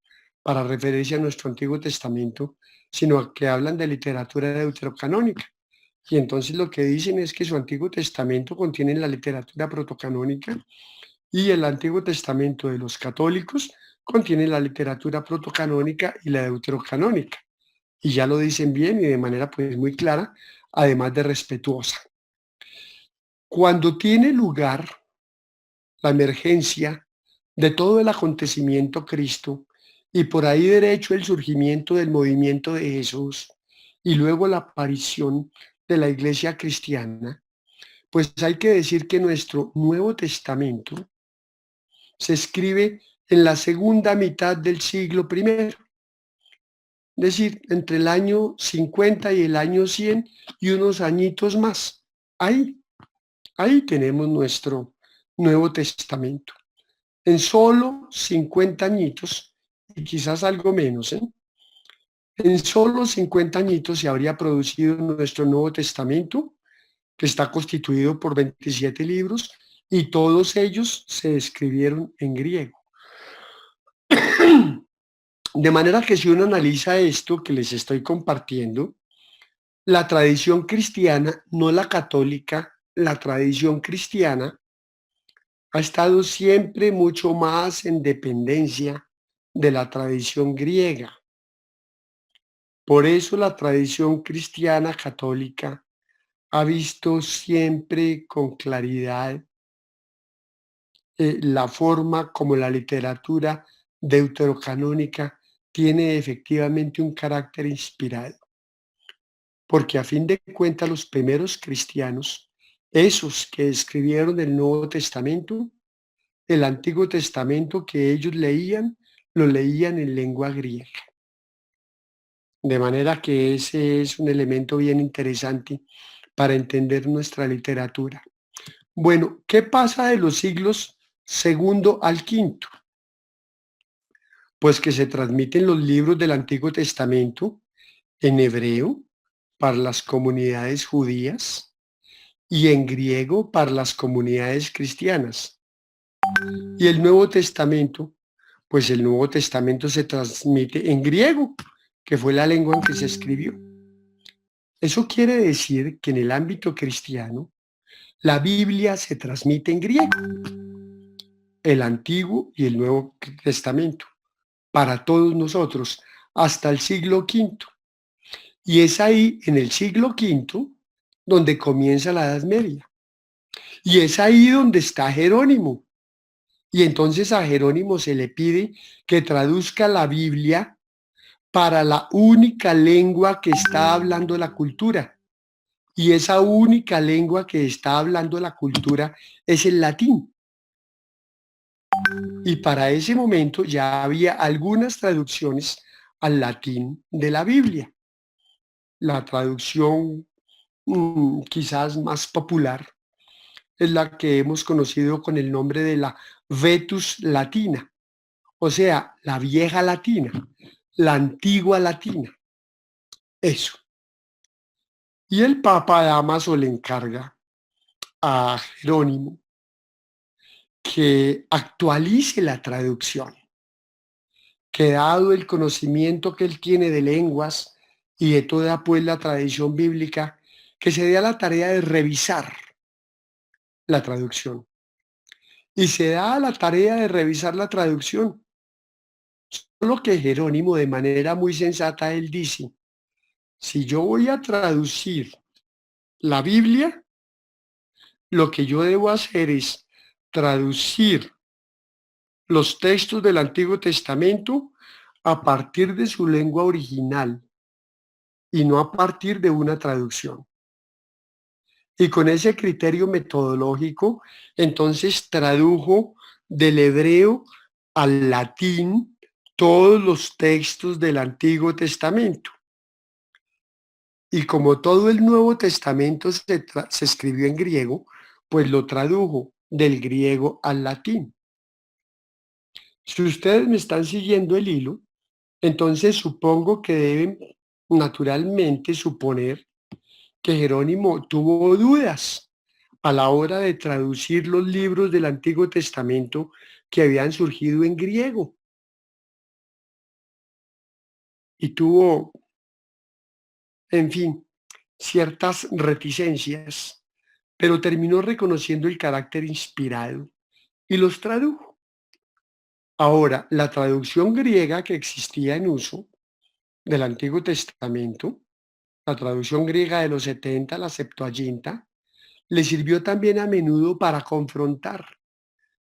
para referirse a nuestro Antiguo Testamento, sino que hablan de literatura deuterocanónica. Y entonces lo que dicen es que su Antiguo Testamento contiene la literatura protocanónica y el Antiguo Testamento de los católicos contiene la literatura protocanónica y la deuterocanónica. Y ya lo dicen bien y de manera pues muy clara, además de respetuosa. Cuando tiene lugar la emergencia de todo el acontecimiento Cristo y por ahí derecho el surgimiento del movimiento de Jesús y luego la aparición de la Iglesia cristiana, pues hay que decir que nuestro Nuevo Testamento se escribe en la segunda mitad del siglo primero, es decir, entre el año 50 y el año 100 y unos añitos más. Ahí tenemos nuestro Nuevo Testamento. En solo 50 añitos, y quizás algo menos, en solo 50 añitos se habría producido nuestro Nuevo Testamento, que está constituido por 27 libros, y todos ellos se escribieron en griego. De manera que si uno analiza esto que les estoy compartiendo, la tradición cristiana, no la católica, la tradición cristiana ha estado siempre mucho más en dependencia de la tradición griega. Por eso la tradición cristiana católica ha visto siempre con claridad la forma como la literatura deuterocanónica tiene efectivamente un carácter inspirado. Porque a fin de cuentas los primeros cristianos, esos que escribieron el Nuevo Testamento, el Antiguo Testamento que ellos leían, lo leían en lengua griega. De manera que ese es un elemento bien interesante para entender nuestra literatura. Bueno, ¿qué pasa de los siglos segundo al quinto? Pues que se transmiten los libros del Antiguo Testamento en hebreo para las comunidades judías y en griego para las comunidades cristianas. Y el Nuevo Testamento, pues el Nuevo Testamento se transmite en griego, que fue la lengua en que se escribió. Eso quiere decir que en el ámbito cristiano, la Biblia se transmite en griego, el Antiguo y el Nuevo Testamento, para todos nosotros, hasta el siglo V. Y es ahí, en el siglo V, donde comienza la Edad Media. Y es ahí donde está Jerónimo. Y entonces a Jerónimo se le pide que traduzca la Biblia para la única lengua que está hablando la cultura. Y esa única lengua que está hablando la cultura es el latín. Y para ese momento ya había algunas traducciones al latín de la Biblia. La traducción quizás más popular es la que hemos conocido con el nombre de la Vetus Latina, o sea, la vieja latina, la antigua latina. Eso. Y el Papa Damaso le encarga a Jerónimo que actualice la traducción, que dado el conocimiento que él tiene de lenguas y de toda pues la tradición bíblica, que se dé a la tarea de revisar la traducción. Y se da la tarea de revisar la traducción. Solo que Jerónimo, de manera muy sensata, él dice, si yo voy a traducir la Biblia, lo que yo debo hacer es traducir los textos del Antiguo Testamento a partir de su lengua original y no a partir de una traducción. Y con ese criterio metodológico, entonces tradujo del hebreo al latín todos los textos del Antiguo Testamento. Y como todo el Nuevo Testamento se escribió en griego, pues lo tradujo del griego al latín. Si ustedes me están siguiendo el hilo, entonces supongo que deben naturalmente suponer que Jerónimo tuvo dudas a la hora de traducir los libros del Antiguo Testamento que habían surgido en griego. Y tuvo, en fin, ciertas reticencias, pero terminó reconociendo el carácter inspirado y los tradujo. Ahora, la traducción griega que existía en uso del Antiguo Testamento, la traducción griega de los 70, la Septuaginta, le sirvió también a menudo para confrontar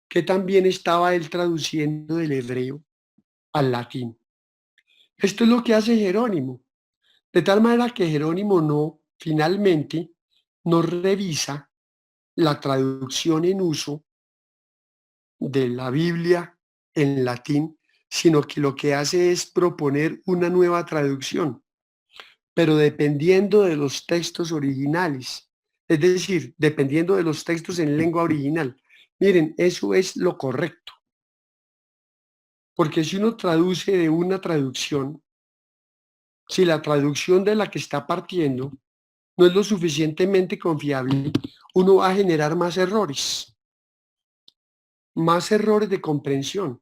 que también estaba él traduciendo del hebreo al latín. Esto es lo que hace Jerónimo, de tal manera que Jerónimo no finalmente no revisa la traducción en uso de la Biblia en latín, sino que lo que hace es proponer una nueva traducción, pero dependiendo de los textos originales, es decir, dependiendo de los textos en lengua original. Miren, eso es lo correcto, porque si uno traduce de una traducción, si la traducción de la que está partiendo no es lo suficientemente confiable, uno va a generar más errores de comprensión,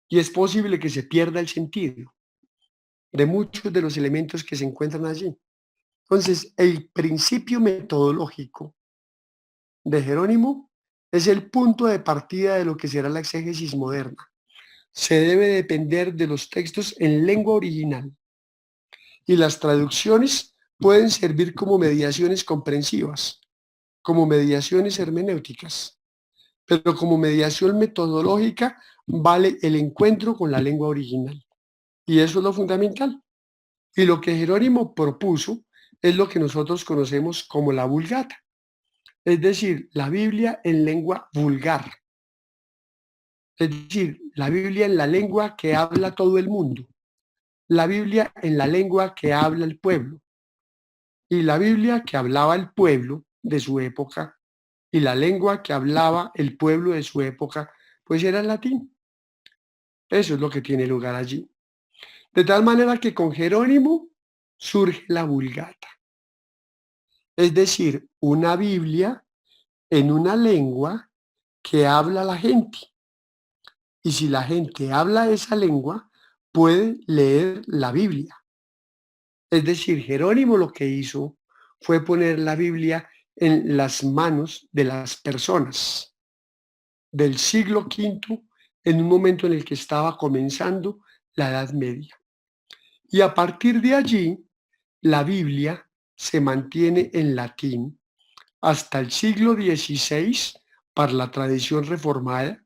y es posible que se pierda el sentido de muchos de los elementos que se encuentran allí. Entonces, el principio metodológico de Jerónimo es el punto de partida de lo que será la exégesis moderna. Se debe depender de los textos en lengua original, y las traducciones pueden servir como mediaciones comprensivas, como mediaciones hermenéuticas, pero como mediación metodológica vale el encuentro con la lengua original. Y eso es lo fundamental. Y lo que Jerónimo propuso es lo que nosotros conocemos como la Vulgata, es decir, la Biblia en lengua vulgar, es decir, la Biblia en la lengua que habla todo el mundo, la Biblia en la lengua que habla el pueblo, y la Biblia que hablaba el pueblo de su época, y la lengua que hablaba el pueblo de su época, pues era el latín. Eso es lo que tiene lugar allí. De tal manera que con Jerónimo surge la Vulgata, es decir, una Biblia en una lengua que habla la gente. Y si la gente habla esa lengua, puede leer la Biblia. Es decir, Jerónimo lo que hizo fue poner la Biblia en las manos de las personas del siglo V, en un momento en el que estaba comenzando la Edad Media. Y a partir de allí, la Biblia se mantiene en latín hasta el siglo XVI para la tradición reformada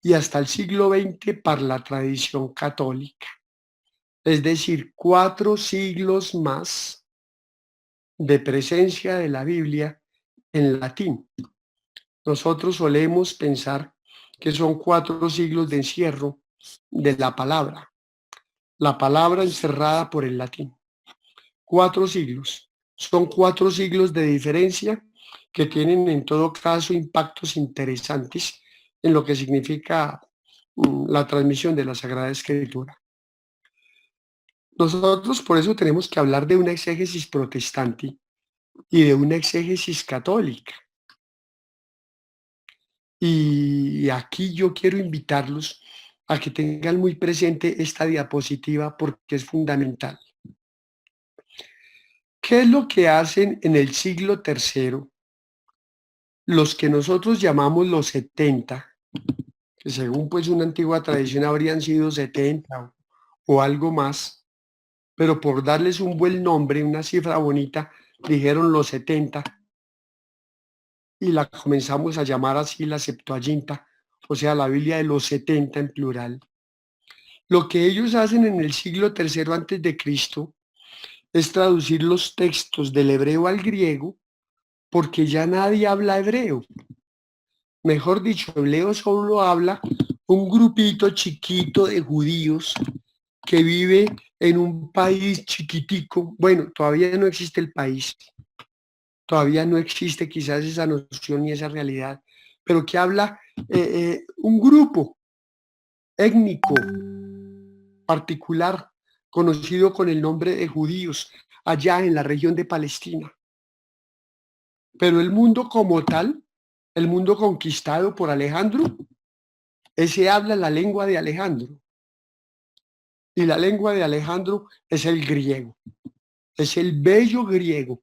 y hasta el siglo XX para la tradición católica. Es decir, 4 siglos más de presencia de la Biblia en latín. Nosotros solemos pensar que son 4 siglos de encierro de la palabra encerrada por el latín. 4 siglos. Son 4 siglos de diferencia que tienen en todo caso impactos interesantes en lo que significa la transmisión de la Sagrada Escritura. Nosotros por eso tenemos que hablar de una exégesis protestante y de una exégesis católica. Y aquí yo quiero invitarlos a que tengan muy presente esta diapositiva porque es fundamental. ¿Qué es lo que hacen en el siglo III los que nosotros llamamos los 70, que según pues una antigua tradición habrían sido 70 o algo más, pero por darles un buen nombre, una cifra bonita, dijeron los 70 y la comenzamos a llamar así la Septuaginta, o sea, la Biblia de los 70 en plural? Lo que ellos hacen en el siglo III antes de Cristo es traducir los textos del hebreo al griego, porque ya nadie habla hebreo. Mejor dicho, hebreo solo habla un grupito chiquito de judíos que vive en un país chiquitico. Bueno, todavía no existe el país, todavía no existe quizás esa noción y esa realidad, pero que habla un grupo étnico particular conocido con el nombre de judíos allá en la región de Palestina. Pero el mundo como tal, el mundo conquistado por Alejandro, ese habla la lengua de Alejandro. Y la lengua de Alejandro es el griego, es el bello griego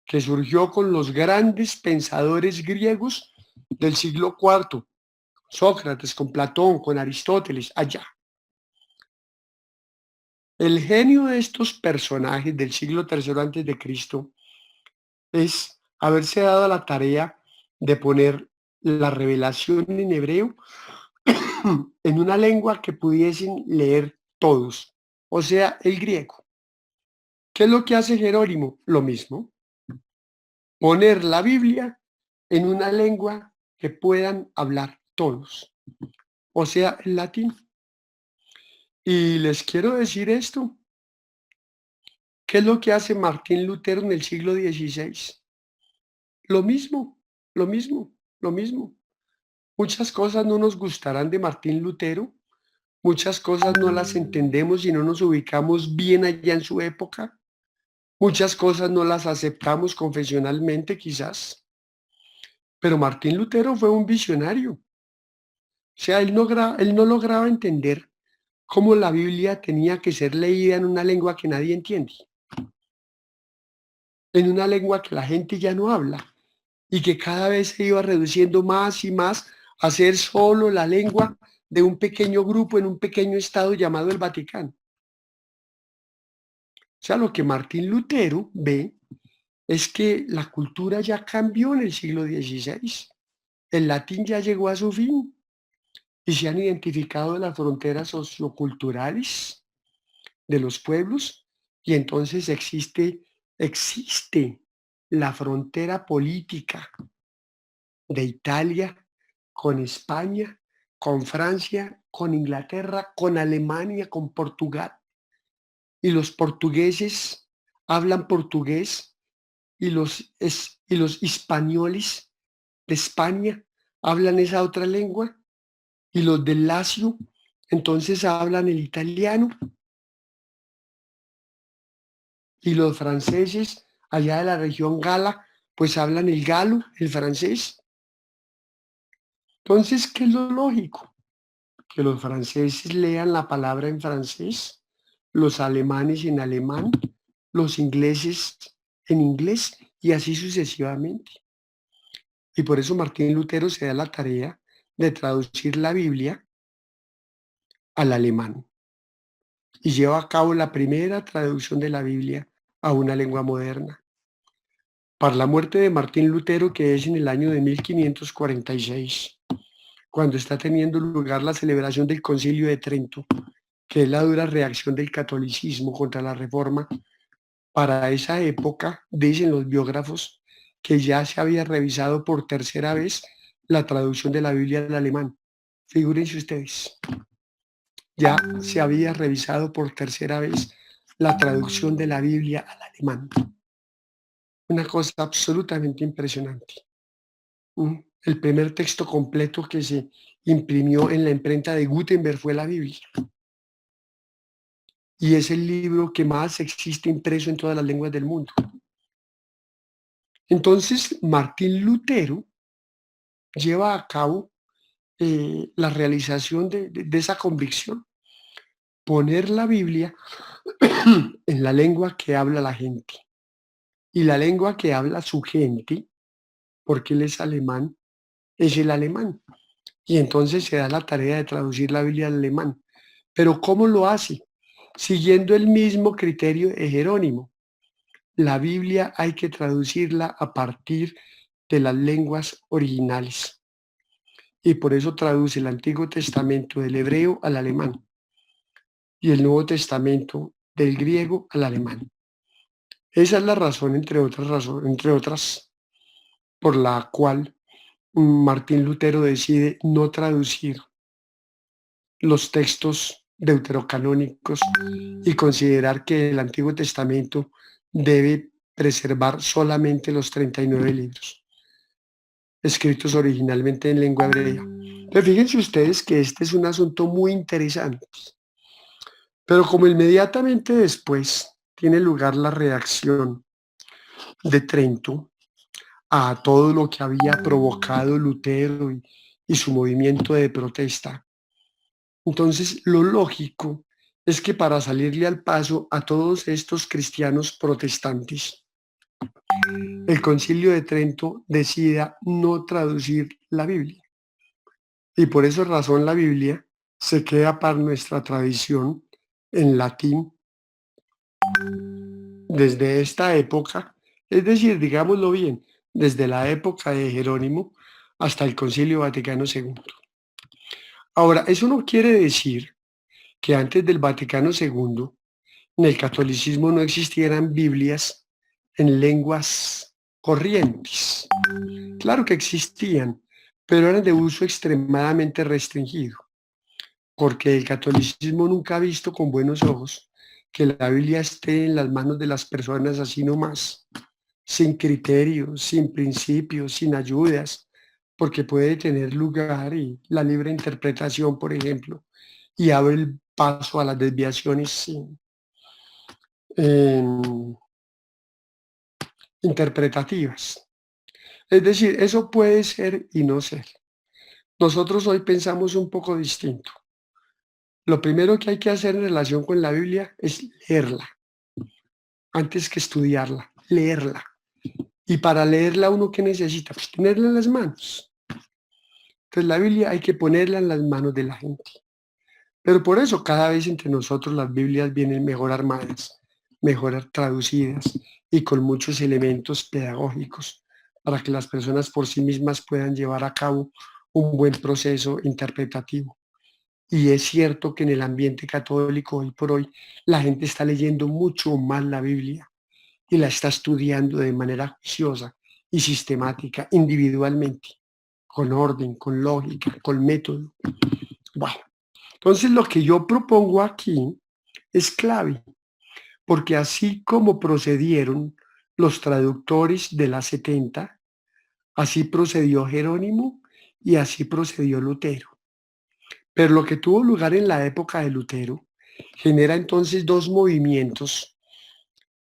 que surgió con los grandes pensadores griegos del siglo IV, Sócrates, con Platón, con Aristóteles, allá. El genio de estos personajes del siglo III antes de Cristo es haberse dado la tarea de poner la revelación en hebreo en una lengua que pudiesen leer todos, o sea, el griego, ¿Qué es lo que hace Jerónimo? Lo mismo, poner la Biblia en una lengua que puedan hablar todos, o sea, el latín. Y les quiero decir esto, ¿qué es lo que hace Martín Lutero en el siglo XVI? Lo mismo, lo mismo, lo mismo. Muchas cosas no nos gustarán de Martín Lutero, muchas cosas no las entendemos y no nos ubicamos bien allá en su época, muchas cosas no las aceptamos confesionalmente quizás, pero Martín Lutero fue un visionario. O sea, él no lograba entender cómo la Biblia tenía que ser leída en una lengua que nadie entiende, en una lengua que la gente ya no habla y que cada vez se iba reduciendo más y más a ser solo la lengua de un pequeño grupo en un pequeño estado llamado el Vaticano. O sea, lo que Martín Lutero ve es que la cultura ya cambió en el siglo XVI. El latín ya llegó a su fin y se han identificado las fronteras socioculturales de los pueblos y entonces existe la frontera política de Italia con España, con Francia, con Inglaterra, con Alemania, con Portugal. Y los portugueses hablan portugués y los españoles de España hablan esa otra lengua y los del Lacio entonces hablan el italiano y los franceses allá de la región gala pues hablan el galo, el francés. Entonces, ¿qué es lo lógico? Que los franceses lean la palabra en francés, los alemanes en alemán, los ingleses en inglés y así sucesivamente. Y por eso Martín Lutero se da la tarea de traducir la Biblia al alemán y lleva a cabo la primera traducción de la Biblia a una lengua moderna. Para la muerte de Martín Lutero, que es en el año de 1546, cuando está teniendo lugar la celebración del Concilio de Trento, que es la dura reacción del catolicismo contra la Reforma, para esa época, dicen los biógrafos, que ya se había revisado por tercera vez la traducción de la Biblia al alemán. Figúrense ustedes, ya se había revisado por tercera vez la traducción de la Biblia al alemán. Una cosa absolutamente impresionante. El primer texto completo que se imprimió en la imprenta de Gutenberg fue la Biblia. Y es el libro que más existe impreso en todas las lenguas del mundo. Entonces, Martín Lutero lleva a cabo la realización de esa convicción, poner la Biblia en la lengua que habla la gente. Y la lengua que habla su gente, porque él es alemán, es el alemán. Y entonces se da la tarea de traducir la Biblia al alemán. Pero ¿cómo lo hace? Siguiendo el mismo criterio de Jerónimo. La Biblia hay que traducirla a partir de las lenguas originales. Y por eso traduce el Antiguo Testamento del hebreo al alemán y el Nuevo Testamento del griego al alemán. Esa es la razón, entre otras, por la cual Martín Lutero decide no traducir los textos deuterocanónicos y considerar que el Antiguo Testamento debe preservar solamente los 39 libros, escritos originalmente en lengua hebrea. Pero fíjense ustedes que este es un asunto muy interesante. Pero como inmediatamente después tiene lugar la reacción de Trento a todo lo que había provocado Lutero y su movimiento de protesta, entonces lo lógico es que para salirle al paso a todos estos cristianos protestantes, el Concilio de Trento decida no traducir la Biblia. Y por esa razón la Biblia se queda para nuestra tradición en latín desde esta época, es decir, digámoslo bien, desde la época de Jerónimo hasta el Concilio Vaticano II. Ahora, eso no quiere decir que antes del Vaticano II en el catolicismo no existieran Biblias en lenguas corrientes. Claro que existían, pero eran de uso extremadamente restringido, porque el catolicismo nunca ha visto con buenos ojos que la Biblia esté en las manos de las personas así nomás, sin criterios, sin principios, sin ayudas, porque puede tener lugar y la libre interpretación, por ejemplo, y abre el paso a las desviaciones interpretativas. Es decir, eso puede ser y no ser. Nosotros hoy pensamos un poco distinto. Lo primero que hay que hacer en relación con la Biblia es leerla, antes que estudiarla, leerla. Y para leerla uno, ¿qué necesita? Pues tenerla en las manos. Entonces la Biblia hay que ponerla en las manos de la gente. Pero por eso cada vez entre nosotros las Biblias vienen mejor armadas, mejor traducidas y con muchos elementos pedagógicos para que las personas por sí mismas puedan llevar a cabo un buen proceso interpretativo. Y es cierto que en el ambiente católico hoy por hoy la gente está leyendo mucho más la Biblia y la está estudiando de manera juiciosa y sistemática, individualmente, con orden, con lógica, con método. Bueno, entonces lo que yo propongo aquí es clave, porque así como procedieron los traductores de la 70, así procedió Jerónimo y así procedió Lutero. Pero lo que tuvo lugar en la época de Lutero genera entonces dos movimientos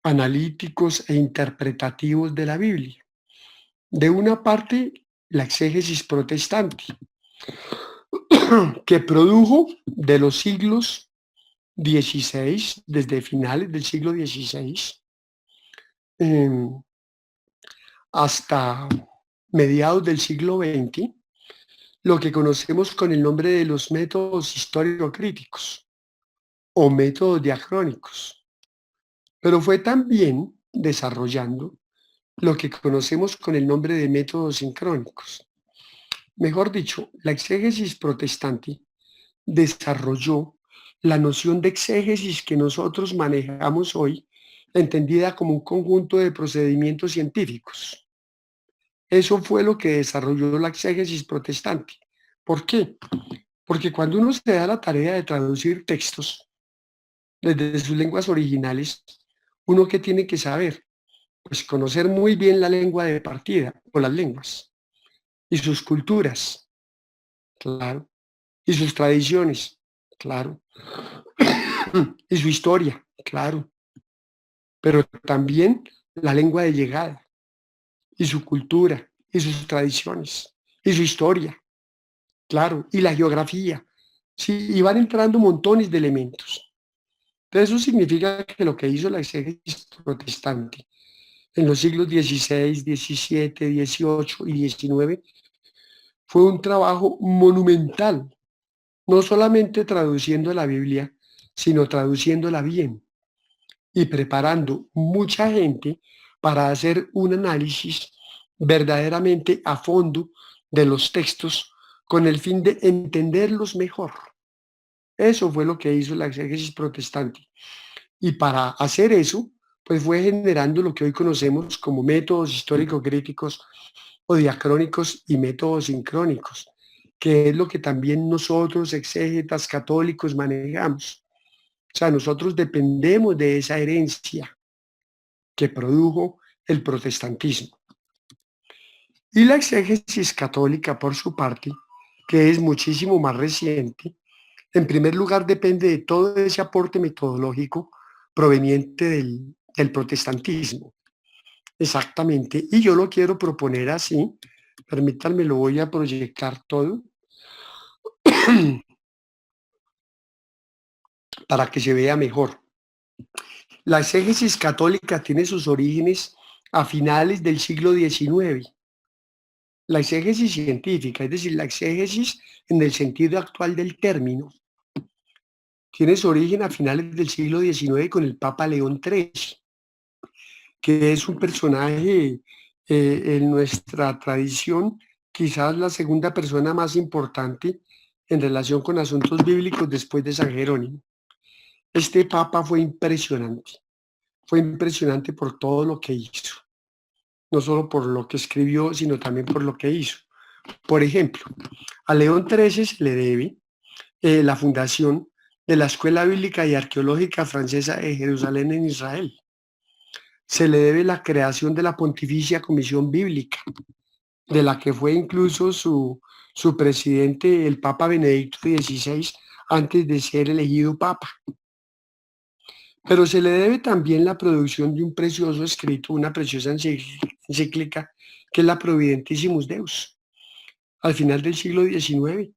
analíticos e interpretativos de la Biblia. De una parte, la exégesis protestante, que produjo de los siglos XVI, desde finales del siglo XVI, hasta mediados del siglo XX, lo que conocemos con el nombre de los métodos histórico-críticos o métodos diacrónicos. Pero fue también desarrollando lo que conocemos con el nombre de métodos sincrónicos. Mejor dicho, la exégesis protestante desarrolló la noción de exégesis que nosotros manejamos hoy, entendida como un conjunto de procedimientos científicos. Eso fue lo que desarrolló la exégesis protestante. ¿Por qué? Porque cuando uno se da la tarea de traducir textos desde sus lenguas originales, uno que tiene que saber, pues conocer muy bien la lengua de partida o las lenguas y sus culturas, claro, y sus tradiciones, claro, y su historia, claro, pero también la lengua de llegada y su cultura y sus tradiciones y su historia, claro, y la geografía. Sí, y van entrando montones de elementos. Entonces eso significa que lo que hizo la exégesis protestante en los siglos XVI, XVII, XVIII y XIX fue un trabajo monumental, no solamente traduciendo la Biblia, sino traduciéndola bien y preparando mucha gente para hacer un análisis verdaderamente a fondo de los textos con el fin de entenderlos mejor. Eso fue lo que hizo la exégesis protestante. Y para hacer eso, pues fue generando lo que hoy conocemos como métodos histórico-críticos o diacrónicos y métodos sincrónicos, que es lo que también nosotros, exégetas católicos, manejamos. O sea, nosotros dependemos de esa herencia que produjo el protestantismo. Y la exégesis católica, por su parte, que es muchísimo más reciente, en primer lugar depende de todo ese aporte metodológico proveniente del protestantismo. Exactamente. Y yo lo quiero proponer así. Permítanme, lo voy a proyectar todo para que se vea mejor. La exégesis católica tiene sus orígenes a finales del siglo XIX. La exégesis científica, es decir, la exégesis en el sentido actual del término, tiene su origen a finales del siglo XIX con el Papa León XIII, que es un personaje en nuestra tradición, quizás la segunda persona más importante en relación con asuntos bíblicos después de San Jerónimo. Este papa fue impresionante por todo lo que hizo, no solo por lo que escribió, sino también por lo que hizo. Por ejemplo, a León XIII se le debe la fundación de la Escuela Bíblica y Arqueológica Francesa de Jerusalén en Israel. Se le debe la creación de la Pontificia Comisión Bíblica, de la que fue incluso su presidente, el Papa Benedicto XVI, antes de ser elegido Papa. Pero se le debe también la producción de un precioso escrito, una preciosa encíclica, que es la Providentissimus Deus, al final del siglo XIX,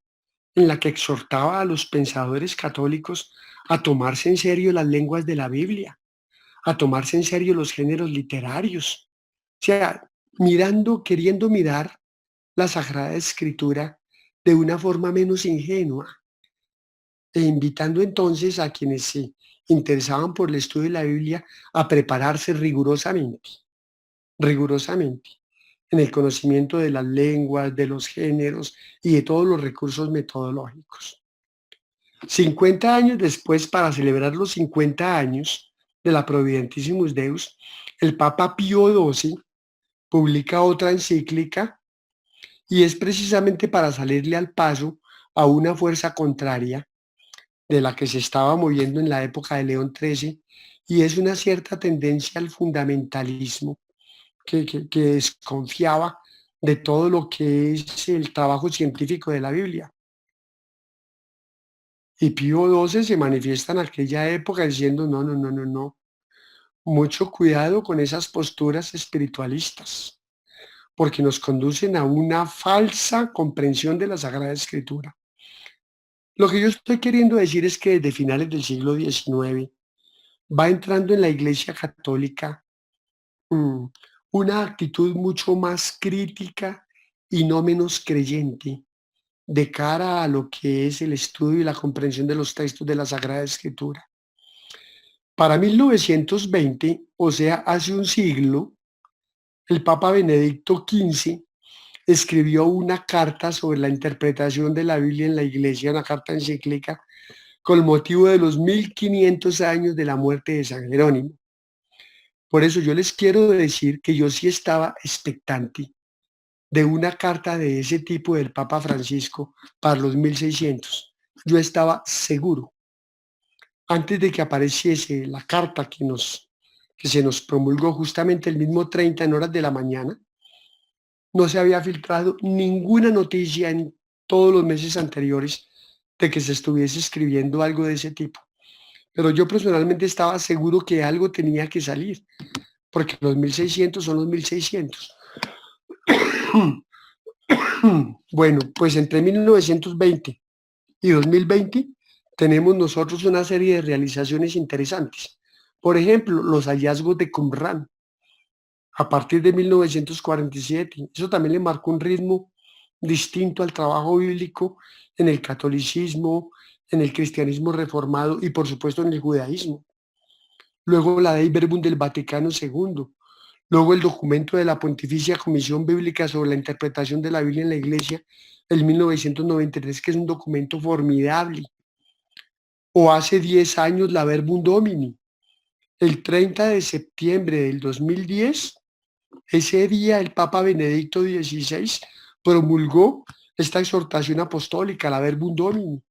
en la que exhortaba a los pensadores católicos a tomarse en serio las lenguas de la Biblia, a tomarse en serio los géneros literarios, o sea, queriendo mirar la Sagrada Escritura de una forma menos ingenua, e invitando entonces a quienes se interesaban por el estudio de la Biblia a prepararse rigurosamente, en el conocimiento de las lenguas, de los géneros y de todos los recursos metodológicos. 50 años después, para celebrar los 50 años de la Providentissimus Deus, el Papa Pío XII publica otra encíclica, y es precisamente para salirle al paso a una fuerza contraria de la que se estaba moviendo en la época de León XIII, y es una cierta tendencia al fundamentalismo que desconfiaba de todo lo que es el trabajo científico de la Biblia. Y Pío XII se manifiesta en aquella época diciendo, no, no, no, no, no, mucho cuidado con esas posturas espiritualistas, porque nos conducen a una falsa comprensión de la Sagrada Escritura. Lo que yo estoy queriendo decir es que desde finales del siglo XIX va entrando en la Iglesia Católica mm, una actitud mucho más crítica y no menos creyente de cara a lo que es el estudio y la comprensión de los textos de la Sagrada Escritura. Para 1920, o sea, hace un siglo, el Papa Benedicto XV escribió una carta sobre la interpretación de la Biblia en la Iglesia, una carta encíclica, con motivo de los 1500 años de la muerte de San Jerónimo. Por eso yo les quiero decir que yo sí estaba expectante de una carta de ese tipo del Papa Francisco para los 1600. Yo estaba seguro, antes de que apareciese la carta que se nos promulgó justamente el mismo 30 en horas de la mañana, no se había filtrado ninguna noticia en todos los meses anteriores de que se estuviese escribiendo algo de ese tipo. Pero yo personalmente estaba seguro que algo tenía que salir, porque los 1600 son los 1600. Bueno, pues entre 1920 y 2020 tenemos nosotros una serie de realizaciones interesantes. Por ejemplo, los hallazgos de Qumran a partir de 1947. Eso también le marcó un ritmo distinto al trabajo bíblico en el catolicismo, en el cristianismo reformado y por supuesto en el judaísmo. Luego la Dei Verbum del Vaticano II. Luego el documento de la Pontificia Comisión Bíblica sobre la interpretación de la Biblia en la Iglesia, el 1993, que es un documento formidable. O hace 10 años la Verbum Domini. El 30 de septiembre del 2010, ese día el Papa Benedicto XVI promulgó esta exhortación apostólica, la Verbum Domini.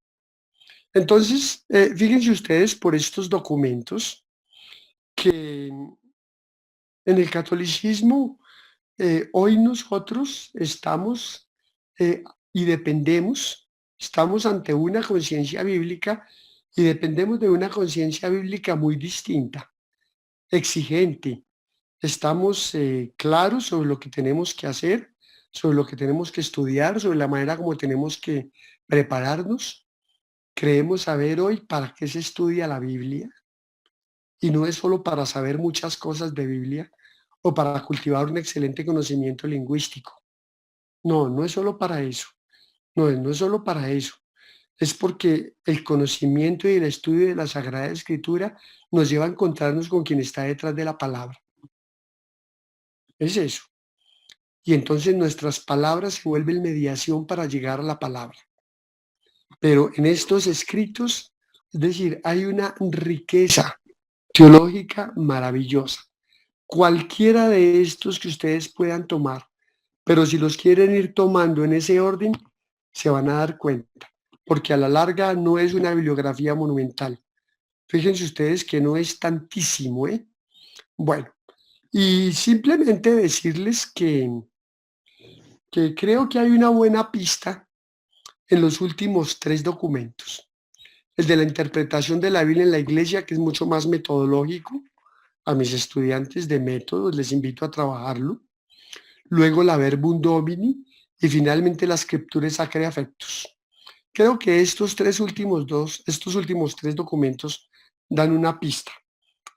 Entonces, fíjense ustedes por estos documentos que en el catolicismo hoy nosotros estamos eh, y estamos ante una conciencia bíblica y dependemos de una conciencia bíblica muy distinta, exigente. Estamos claros sobre lo que tenemos que hacer, sobre lo que tenemos que estudiar, sobre la manera como tenemos que prepararnos. Creemos saber hoy para qué se estudia la Biblia, y no es solo para saber muchas cosas de Biblia o para cultivar un excelente conocimiento lingüístico. No, no es solo para eso. No es solo para eso. Es porque el conocimiento y el estudio de la Sagrada Escritura nos lleva a encontrarnos con quien está detrás de la palabra. Es eso. Y entonces nuestras palabras se vuelven mediación para llegar a la palabra. Pero en estos escritos Es decir, hay una riqueza teológica maravillosa. Cualquiera de estos que ustedes puedan tomar, pero si los quieren ir tomando en ese orden, se van a dar cuenta, porque a la larga no es una bibliografía monumental. Fíjense ustedes que no es tantísimo, ¿eh? Bueno, y simplemente decirles que creo que hay una buena pista en los últimos tres documentos. El de la interpretación de la Biblia en la iglesia, que es mucho más metodológico. A mis estudiantes de métodos les invito a trabajarlo. Luego la Verbum Domini y finalmente la Scriptura Sacra Affectus. Creo que estos últimos tres documentos dan una pista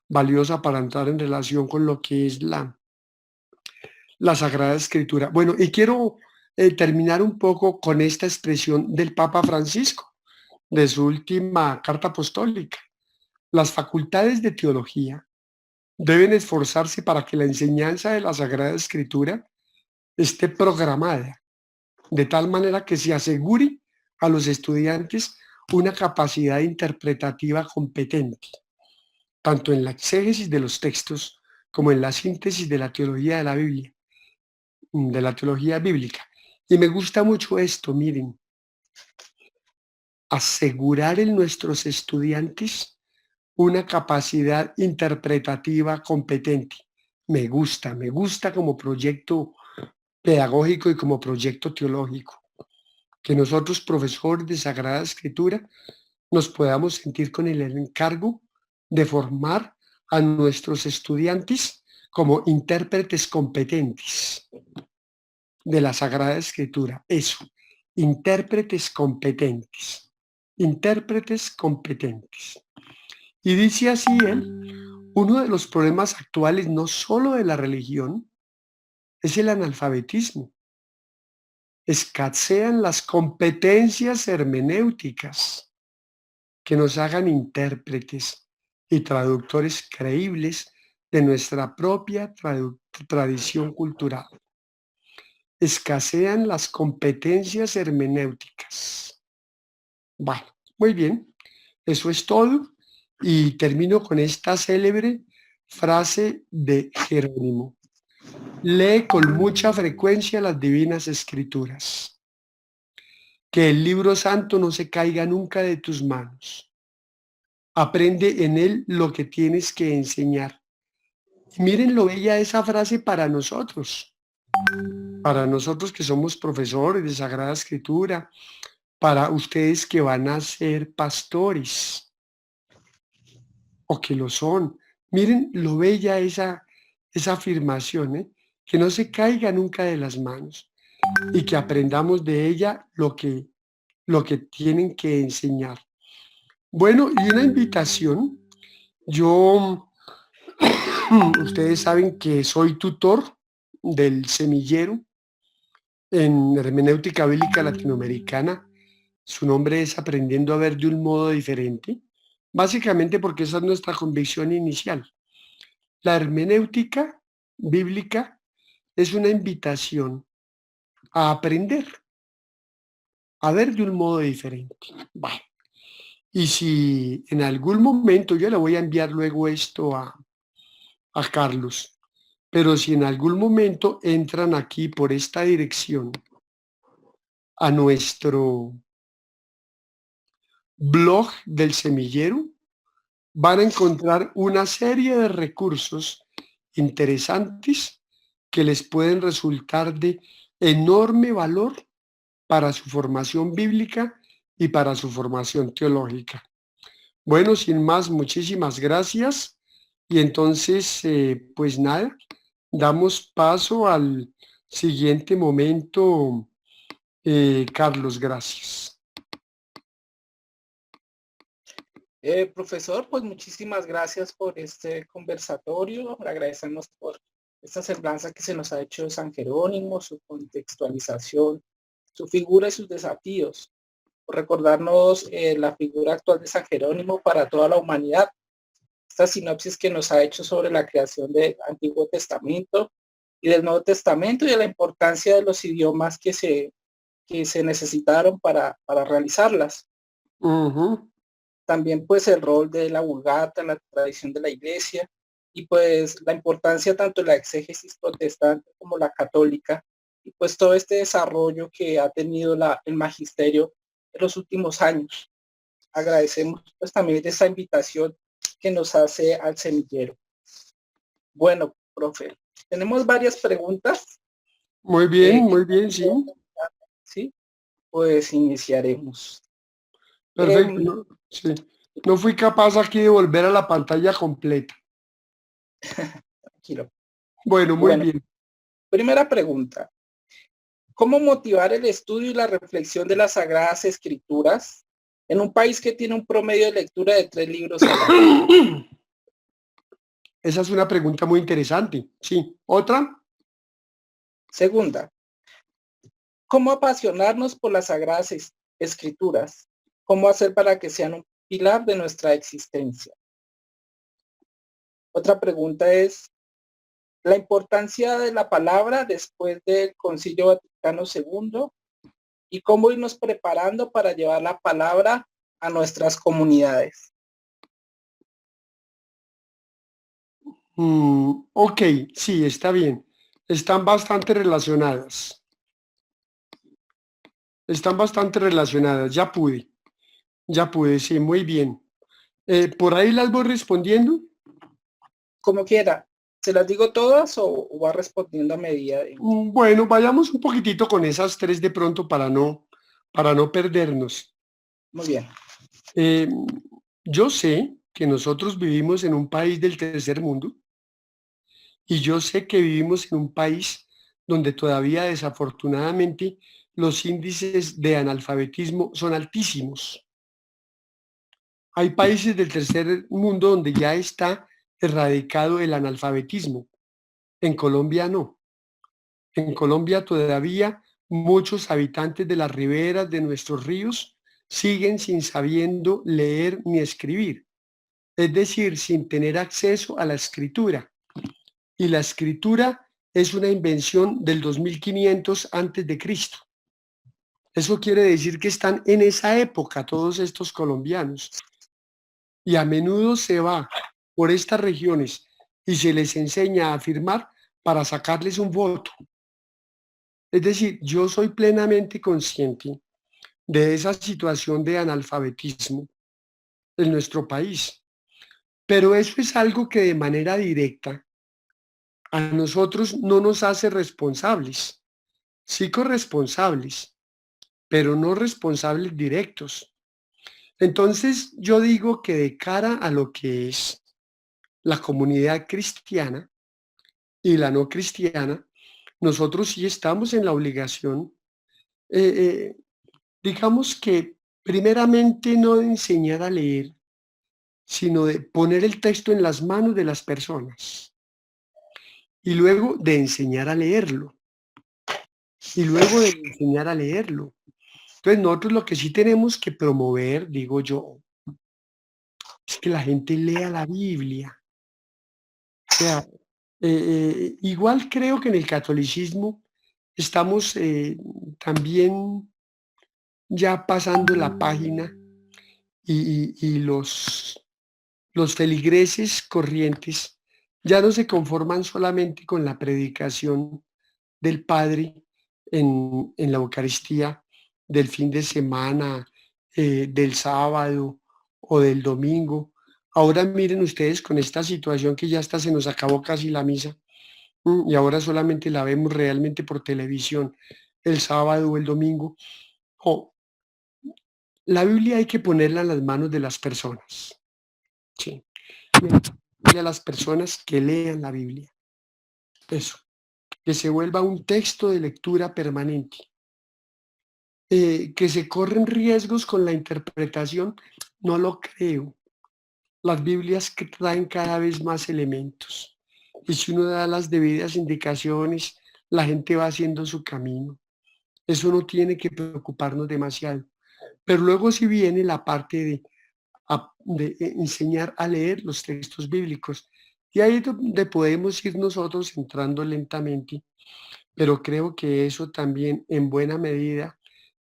valiosa para entrar en relación con lo que es la Sagrada Escritura. Bueno, y quiero terminar un poco con esta expresión del Papa Francisco, de su última carta apostólica. Las facultades de teología deben esforzarse para que la enseñanza de la Sagrada Escritura esté programada de tal manera que se asegure a los estudiantes una capacidad interpretativa competente, tanto en la exégesis de los textos como en la síntesis de la teología de la Biblia, de la teología bíblica. Y me gusta mucho esto, miren, asegurar en nuestros estudiantes una capacidad interpretativa competente. Me gusta como proyecto pedagógico y como proyecto teológico, que nosotros, profesores de Sagrada Escritura, nos podamos sentir con el encargo de formar a nuestros estudiantes como intérpretes competentes de la Sagrada Escritura. Eso, intérpretes competentes, intérpretes competentes. Y dice así él, uno de los problemas actuales no solo de la religión es el analfabetismo. Escasean las competencias hermenéuticas que nos hagan intérpretes y traductores creíbles de nuestra propia tradición cultural. Escasean las competencias hermenéuticas. Bueno, muy bien, eso es todo y termino con esta célebre frase de Jerónimo. Lee con mucha frecuencia las divinas escrituras. Que el libro santo no se caiga nunca de tus manos. Aprende en él lo que tienes que enseñar. Y miren lo bella esa frase para nosotros que somos profesores de Sagrada Escritura, para ustedes que van a ser pastores o que lo son. Miren lo bella esa afirmación, ¿eh? Que no se caiga nunca de las manos y que aprendamos de ella lo que tienen que enseñar. Bueno, y una invitación. Yo, ustedes saben que soy tutor del semillero en hermenéutica bíblica latinoamericana. Su nombre es Aprendiendo a ver de un modo diferente, básicamente porque esa es nuestra convicción inicial. La hermenéutica bíblica es una invitación a aprender a ver de un modo diferente. Bueno, y si en algún momento, yo le voy a enviar luego esto a Carlos, pero si en algún momento entran aquí por esta dirección a nuestro blog del semillero, van a encontrar una serie de recursos interesantes que les pueden resultar de enorme valor para su formación bíblica y para su formación teológica. Bueno, sin más, muchísimas gracias. Y entonces, pues nada, damos paso al siguiente momento. Carlos, gracias. Profesor, pues muchísimas gracias por este conversatorio. Le agradecemos por esta semblanza que se nos ha hecho de San Jerónimo, su contextualización, su figura y sus desafíos. Por recordarnos la figura actual de San Jerónimo para toda la humanidad. Esta sinopsis que nos ha hecho sobre la creación del Antiguo Testamento y del Nuevo Testamento y de la importancia de los idiomas que se necesitaron para realizarlas. también pues el rol de la Vulgata, la tradición de la Iglesia y pues la importancia tanto de la exégesis protestante como la católica y pues todo este desarrollo que ha tenido el magisterio en los últimos años. Agradecemos pues también esa invitación que nos hace al semillero. Bueno, profe, tenemos varias preguntas. muy bien, sí. Sí, pues iniciaremos. Perfecto. No, sí. No fui capaz aquí de volver a la pantalla completa. Tranquilo. Bueno, muy Bueno, bien. primera pregunta. ¿Cómo motivar el estudio y la reflexión de las Sagradas Escrituras en un país que tiene un promedio de lectura de 3 libros al año? Esa es una pregunta muy interesante. Sí. ¿Otra? Segunda, ¿cómo apasionarnos por las Sagradas Escrituras? ¿Cómo hacer para que sean un pilar de nuestra existencia? Otra pregunta es, la importancia de la palabra después del Concilio Vaticano II y cómo irnos preparando para llevar la palabra a nuestras comunidades. Ok, sí, está bien. Están bastante relacionadas. Están bastante relacionadas. Ya pude, sí, muy bien. ¿Por ahí las voy respondiendo? Como quiera, ¿se las digo todas o va respondiendo a medida de... Bueno, vayamos un poquitito con esas tres de pronto para no perdernos. Muy bien. Eh, yo sé que nosotros vivimos en un país del tercer mundo y yo sé que vivimos en un país donde todavía desafortunadamente los índices de analfabetismo son altísimos. Hay países del tercer mundo donde ya está erradicado el analfabetismo. En Colombia no. En Colombia todavía muchos habitantes de las riberas de nuestros ríos siguen sin sabiendo leer ni escribir, es decir, sin tener acceso a la escritura. Y la escritura es una invención del 2500 antes de Cristo. Eso quiere decir que están en esa época todos estos colombianos. Y a menudo se va por estas regiones y se les enseña a firmar para sacarles un voto. Es decir, yo soy plenamente consciente de esa situación de analfabetismo en nuestro país, pero eso es algo que de manera directa a nosotros no nos hace responsables, sí corresponsables, pero no responsables directos. Entonces yo digo que de cara a lo que es la comunidad cristiana y la no cristiana, nosotros sí estamos en la obligación, eh, eh, digamos que primeramente no de enseñar a leer, sino de poner el texto en las manos de las personas y luego de enseñar a leerlo y luego de enseñar a leerlo. Entonces nosotros lo que sí tenemos que promover, digo yo, es que la gente lea la Biblia. O sea, igual creo que en el catolicismo estamos también ya pasando la página y los feligreses corrientes ya no se conforman solamente con la predicación del Padre en la Eucaristía del fin de semana, del sábado o del domingo. Ahora miren ustedes con esta situación que ya hasta se nos acabó casi la misa y ahora solamente la vemos realmente por televisión el sábado o el domingo. Oh, la Biblia hay que ponerla en las manos de las personas. Sí. Y a las personas que lean la Biblia. Eso, que se vuelva un texto de lectura permanente. Que se corren riesgos con la interpretación, no lo creo. Las Biblias que traen cada vez más elementos. Y si uno da las debidas indicaciones, la gente va haciendo su camino. Eso no tiene que preocuparnos demasiado. Pero luego sí viene la parte de enseñar a leer los textos bíblicos. Y ahí es donde podemos ir nosotros entrando lentamente, pero creo que eso también en buena medida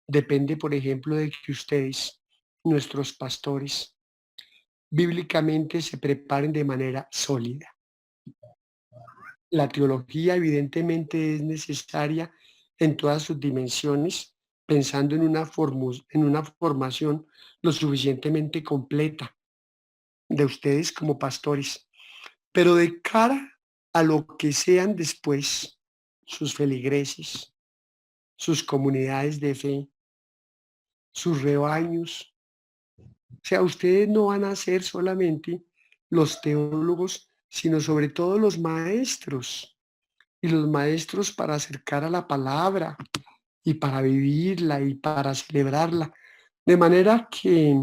depende, por ejemplo, de que ustedes, nuestros pastores, bíblicamente se preparen de manera sólida. La teología evidentemente es necesaria en todas sus dimensiones, pensando en en una formación lo suficientemente completa de ustedes como pastores, pero de cara a lo que sean después sus feligreses, sus comunidades de fe, sus rebaños. O sea, ustedes no van a ser solamente los teólogos, sino sobre todo los maestros. Y los maestros para acercar a la palabra y para vivirla y para celebrarla. De manera que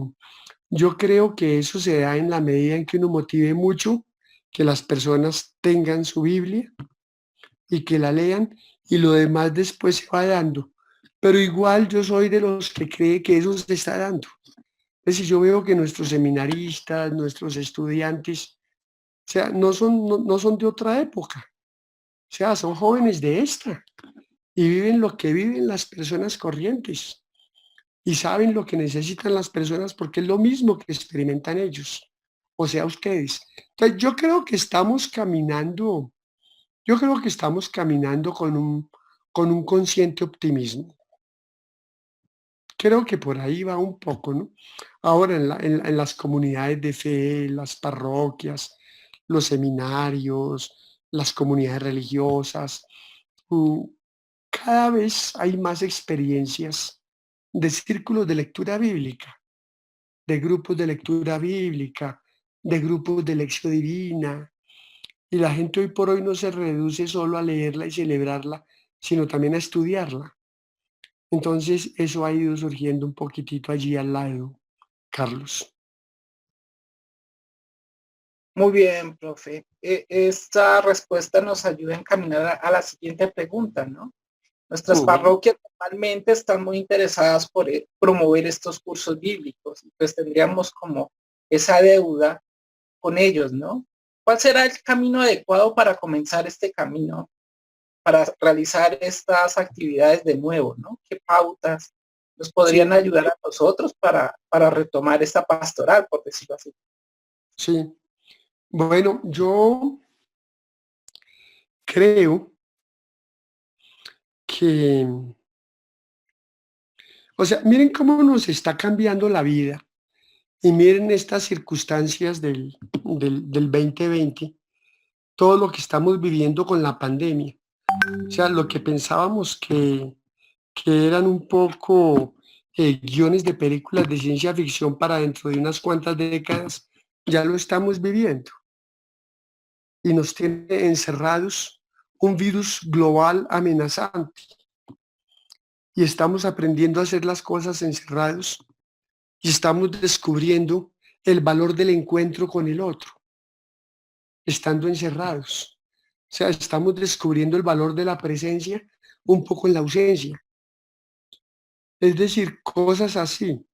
yo creo que eso se da en la medida en que uno motive mucho que las personas tengan su Biblia y que la lean y lo demás después se va dando. Pero igual yo soy de los que cree que eso se está dando. Es decir, yo veo que nuestros seminaristas, nuestros estudiantes, o sea, no son de otra época, o sea, son jóvenes de esta y viven lo que viven las personas corrientes y saben lo que necesitan las personas porque es lo mismo que experimentan ellos, o sea, ustedes. Entonces, yo creo que estamos caminando con un consciente optimismo. Creo que por ahí va un poco, ¿no? Ahora en las comunidades de fe, las parroquias, los seminarios, las comunidades religiosas, mm, cada vez hay más experiencias de círculos de lectura bíblica, de grupos de lectura bíblica, de grupos de lección divina. Y la gente hoy por hoy no se reduce solo a leerla y celebrarla, sino también a estudiarla. Entonces, eso ha ido surgiendo un poquitito allí al lado, Carlos. Muy bien, profe. Esta respuesta nos ayuda a encaminar a la siguiente pregunta, ¿no? Nuestras Ujú. parroquias normalmente están muy interesadas por promover estos cursos bíblicos, pues tendríamos como esa deuda con ellos, ¿no? ¿Cuál será el camino adecuado para comenzar este camino, para realizar estas actividades de nuevo, ¿no? ¿Qué pautas nos podrían Sí, ayudar a nosotros para retomar esta pastoral, por decirlo así? sí. Bueno, yo creo que, o sea, miren cómo nos está cambiando la vida y miren estas circunstancias del 2020, todo lo que estamos viviendo con la pandemia. O sea, lo que pensábamos que eran un poco guiones de películas de ciencia ficción para dentro de unas cuantas décadas, ya lo estamos viviendo y nos tiene encerrados un virus global amenazante y estamos aprendiendo a hacer las cosas encerrados y estamos descubriendo el valor del encuentro con el otro, estando encerrados. O sea, estamos descubriendo el valor de la presencia un poco en la ausencia. Es decir, cosas así.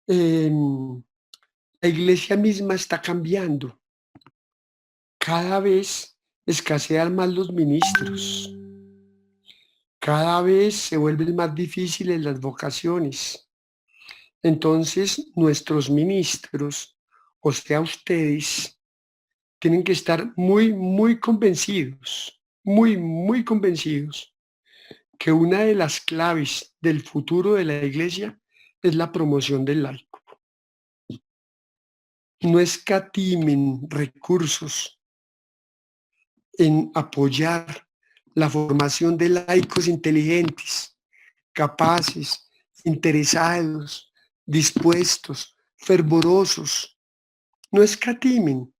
La iglesia misma está cambiando. Cada vez escasean más los ministros. Cada vez se vuelven más difíciles las vocaciones. Entonces, nuestros ministros, o sea, ustedes, tienen que estar muy convencidos, muy convencidos que una de las claves del futuro de la iglesia es la promoción del laico. No escatimen recursos en apoyar la formación de laicos inteligentes, capaces, interesados, dispuestos, fervorosos. No escatimen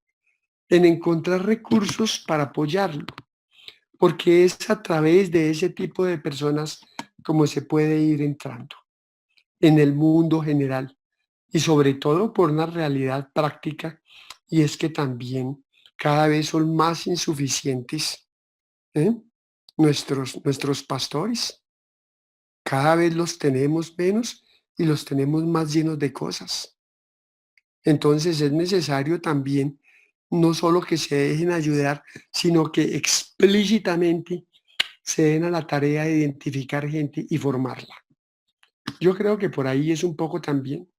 en encontrar recursos para apoyarlo, porque es a través de ese tipo de personas como se puede ir entrando en el mundo general y sobre todo por una realidad práctica, y es que también cada vez son más insuficientes, ¿eh? Nuestros pastores. Cada vez los tenemos menos y los tenemos más llenos de cosas. Entonces es necesario también no solo que se dejen ayudar, sino que explícitamente se den a la tarea de identificar gente y formarla. Yo creo que por ahí es un poco también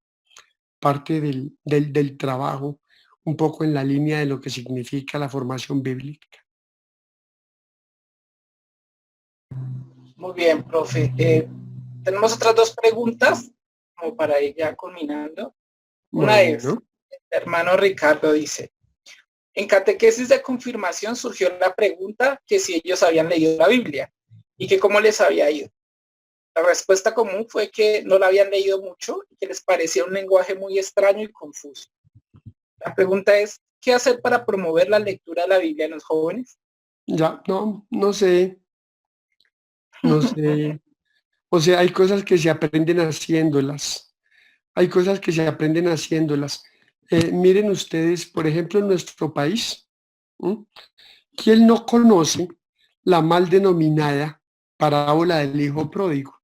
parte del trabajo un poco en la línea de lo que significa la formación bíblica. Muy bien, profe. Tenemos otras dos preguntas como para ir ya culminando. Una es, Bueno, hermano Ricardo dice, en catequesis de confirmación surgió la pregunta que si ellos habían leído la Biblia y que cómo les había ido. La respuesta común fue que no la habían leído mucho y que les parecía un lenguaje muy extraño y confuso. La pregunta es, ¿qué hacer para promover la lectura de la Biblia en los jóvenes? ya, no sé, no sé. O sea, hay cosas que se aprenden haciéndolas. Hay cosas que se aprenden haciéndolas. Miren ustedes, por ejemplo, en nuestro país, ¿m? ¿Quién no conoce la mal denominada parábola del hijo pródigo?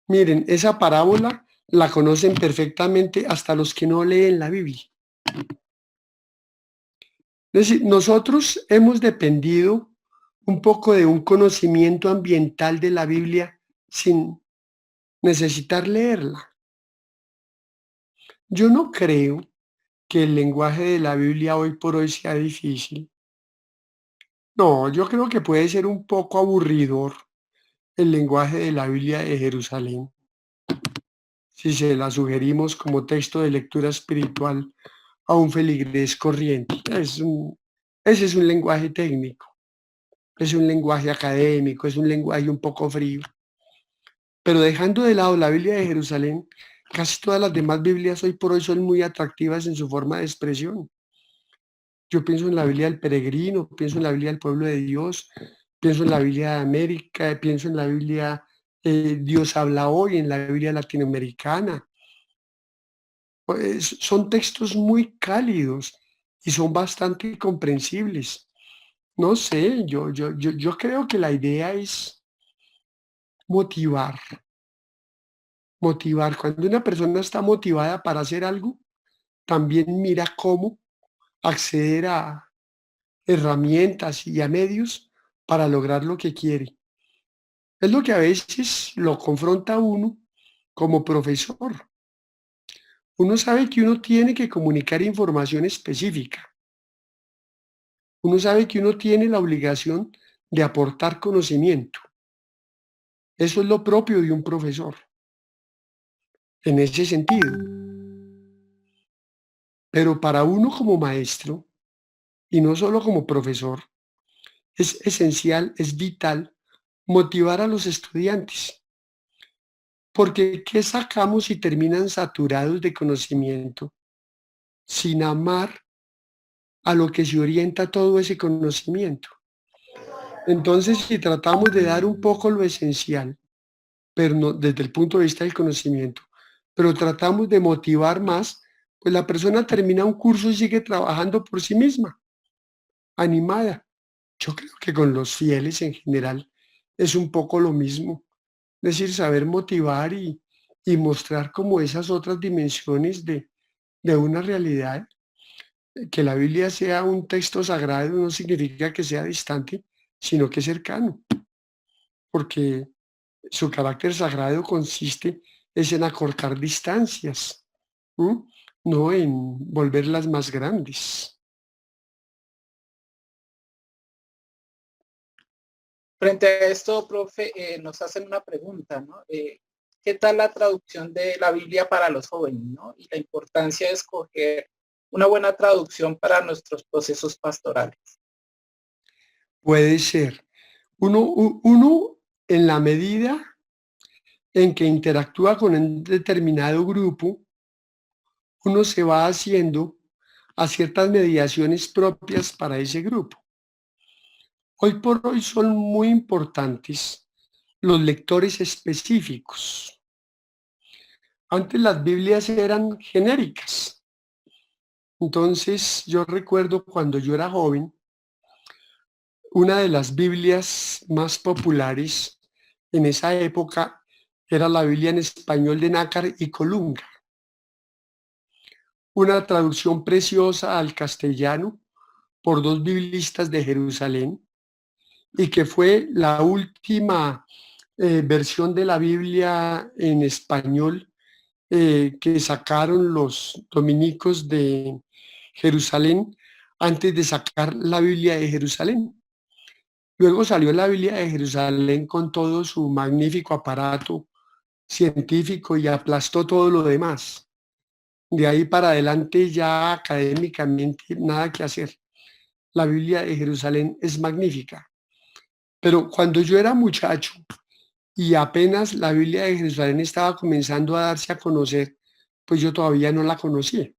Miren, esa parábola la conocen perfectamente hasta los que no leen la Biblia. Es decir, nosotros hemos dependido un poco de un conocimiento ambiental de la Biblia sin necesitar leerla. Yo no creo que el lenguaje de la Biblia hoy por hoy sea difícil. No, yo creo que puede ser un poco aburridor el lenguaje de la Biblia de Jerusalén, si se la sugerimos como texto de lectura espiritual a un feligrés corriente. Ese es un lenguaje técnico, es un lenguaje académico, es un lenguaje un poco frío. Pero dejando de lado la Biblia de Jerusalén, casi todas las demás Biblias hoy por hoy son muy atractivas en su forma de expresión. Yo pienso en la Biblia del peregrino, pienso en la Biblia del pueblo de Dios, pienso en la Biblia de América, pienso en la Biblia Dios habla hoy, en la Biblia latinoamericana. Son textos muy cálidos y son bastante comprensibles. No sé, yo creo que la idea es motivar, motivar. Cuando una persona está motivada para hacer algo, también mira cómo acceder a herramientas y a medios para lograr lo que quiere. Es lo que a veces lo confronta a uno como profesor. Uno sabe que uno tiene que comunicar información específica. Uno sabe que uno tiene la obligación de aportar conocimiento. Eso es lo propio de un profesor, en ese sentido. Pero para uno como maestro, y no solo como profesor, es esencial, es vital motivar a los estudiantes. Porque ¿qué sacamos si terminan saturados de conocimiento sin amar a lo que se orienta todo ese conocimiento? Entonces, si tratamos de dar un poco lo esencial, pero no desde el punto de vista del conocimiento, pero tratamos de motivar más, pues la persona termina un curso y sigue trabajando por sí misma, animada. Yo creo que con los fieles en general es un poco lo mismo, es decir, saber motivar y mostrar como esas otras dimensiones de una realidad. Que la Biblia sea un texto sagrado no significa que sea distante, sino que es cercano, porque su carácter sagrado consiste es en acortar distancias, ¿m? No en volverlas más grandes. Frente a esto, profe, nos hacen una pregunta, ¿no? ¿Qué tal la traducción de la Biblia para los jóvenes, ¿no? Y la importancia de escoger una buena traducción para nuestros procesos pastorales. Puede ser. Uno en la medida en que interactúa con un determinado grupo, uno se va haciendo a ciertas mediaciones propias para ese grupo. Hoy por hoy son muy importantes los lectores específicos. Antes las Biblias eran genéricas. Entonces yo recuerdo cuando yo era joven, una de las Biblias más populares en esa época era la Biblia en español de Nácar y Colunga, una traducción preciosa al castellano por dos biblistas de Jerusalén y que fue la última versión de la Biblia en español que sacaron los dominicos Jerusalén antes de sacar la Biblia de Jerusalén. Luego salió la Biblia de Jerusalén con todo su magnífico aparato científico y aplastó todo lo demás. De ahí para adelante ya académicamente nada que hacer. La Biblia de Jerusalén es magnífica. Pero cuando yo era muchacho y apenas la Biblia de Jerusalén estaba comenzando a darse a conocer, pues yo todavía no la conocía.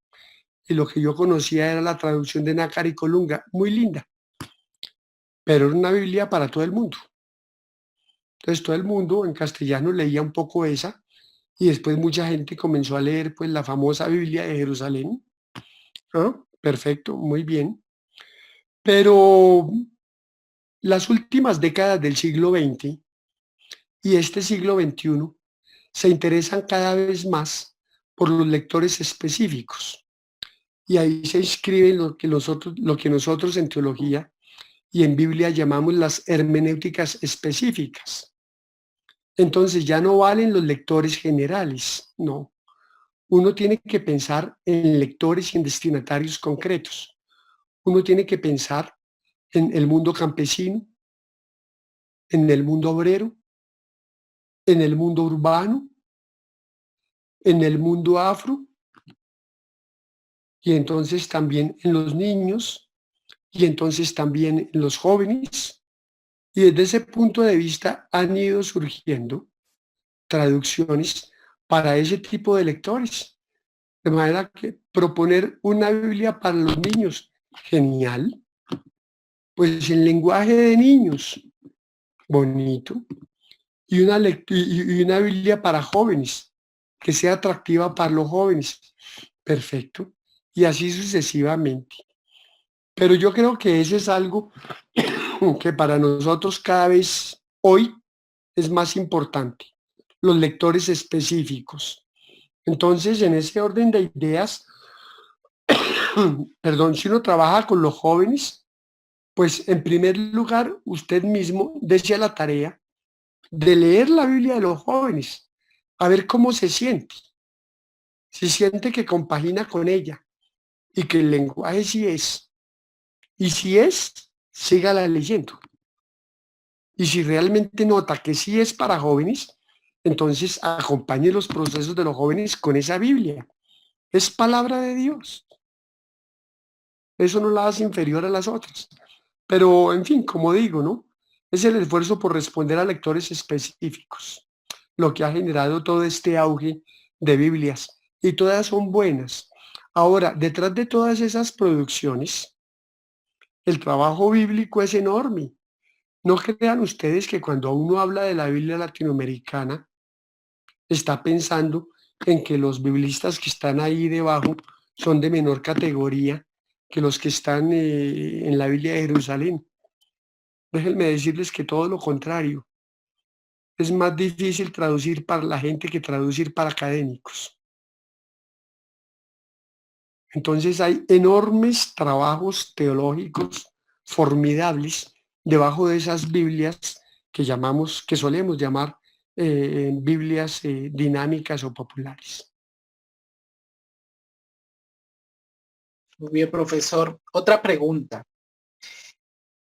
Y lo que yo conocía era la traducción de Nácar y Colunga, muy linda, pero era una Biblia para todo el mundo. Entonces todo el mundo en castellano leía un poco esa y después mucha gente comenzó a leer pues la famosa Biblia de Jerusalén. ¿Ah? Perfecto, muy bien. Pero las últimas décadas del siglo XX y este siglo XXI se interesan cada vez más por los lectores específicos. Y ahí se inscriben lo que nosotros en teología y en Biblia llamamos las hermenéuticas específicas. Entonces ya no valen los lectores generales, no. Uno tiene que pensar en lectores y en destinatarios concretos. Uno tiene que pensar en el mundo campesino, en el mundo obrero, en el mundo urbano, en el mundo afro, y entonces también en los niños, y entonces también en los jóvenes. Y desde ese punto de vista han ido surgiendo traducciones para ese tipo de lectores. De manera que proponer una Biblia para los niños, genial. Pues en lenguaje de niños, bonito. Y una Biblia para jóvenes, que sea atractiva para los jóvenes, perfecto. Y así sucesivamente. Pero yo creo que eso es algo que para nosotros cada vez hoy es más importante, los lectores específicos. Entonces, en ese orden de ideas, perdón, si uno trabaja con los jóvenes, pues en primer lugar, usted mismo desea la tarea de leer la Biblia de los jóvenes, a ver cómo se siente. Si siente que compagina con ella y que el lenguaje sí es. Y si es, sígala leyendo. Y si realmente nota que sí es para jóvenes, entonces acompañe los procesos de los jóvenes con esa Biblia. Es palabra de Dios. Eso no la hace inferior a las otras. Pero, en fin, como digo, ¿no? Es el esfuerzo por responder a lectores específicos lo que ha generado todo este auge de Biblias. Y todas son buenas. Ahora, detrás de todas esas producciones, el trabajo bíblico es enorme. No crean ustedes que cuando uno habla de la Biblia latinoamericana, está pensando en que los biblistas que están ahí debajo son de menor categoría que los que están en la Biblia de Jerusalén. Déjenme decirles que todo lo contrario. Es más difícil traducir para la gente que traducir para académicos. Entonces hay enormes trabajos teológicos formidables debajo de esas Biblias que llamamos, que solemos llamar Biblias dinámicas o populares. Muy bien, profesor. Otra pregunta.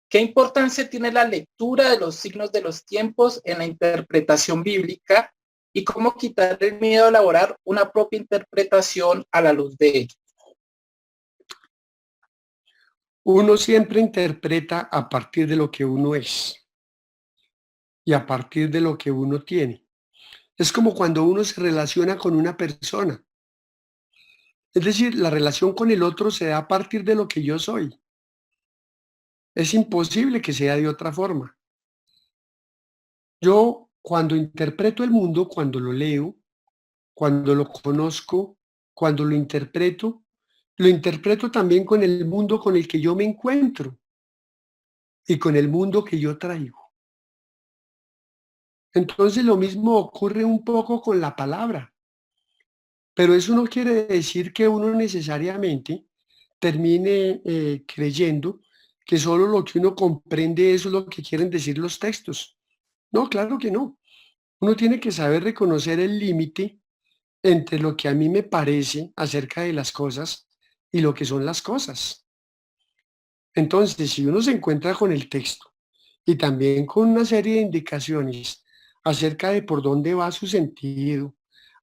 ¿Qué importancia tiene la lectura de los signos de los tiempos en la interpretación bíblica y cómo quitar el miedo a elaborar una propia interpretación a la luz de ello? Uno siempre interpreta a partir de lo que uno es y a partir de lo que uno tiene. Es como cuando uno se relaciona con una persona. Es decir, la relación con el otro se da a partir de lo que yo soy. Es imposible que sea de otra forma. Yo cuando interpreto el mundo, cuando lo leo, cuando lo conozco, cuando lo interpreto también con el mundo con el que yo me encuentro y con el mundo que yo traigo. Entonces lo mismo ocurre un poco con la palabra, pero eso no quiere decir que uno necesariamente termine creyendo que solo lo que uno comprende eso es lo que quieren decir los textos. No, claro que no. Uno tiene que saber reconocer el límite entre lo que a mí me parece acerca de las cosas y lo que son las cosas. Entonces, si uno se encuentra con el texto y también con una serie de indicaciones acerca de por dónde va su sentido,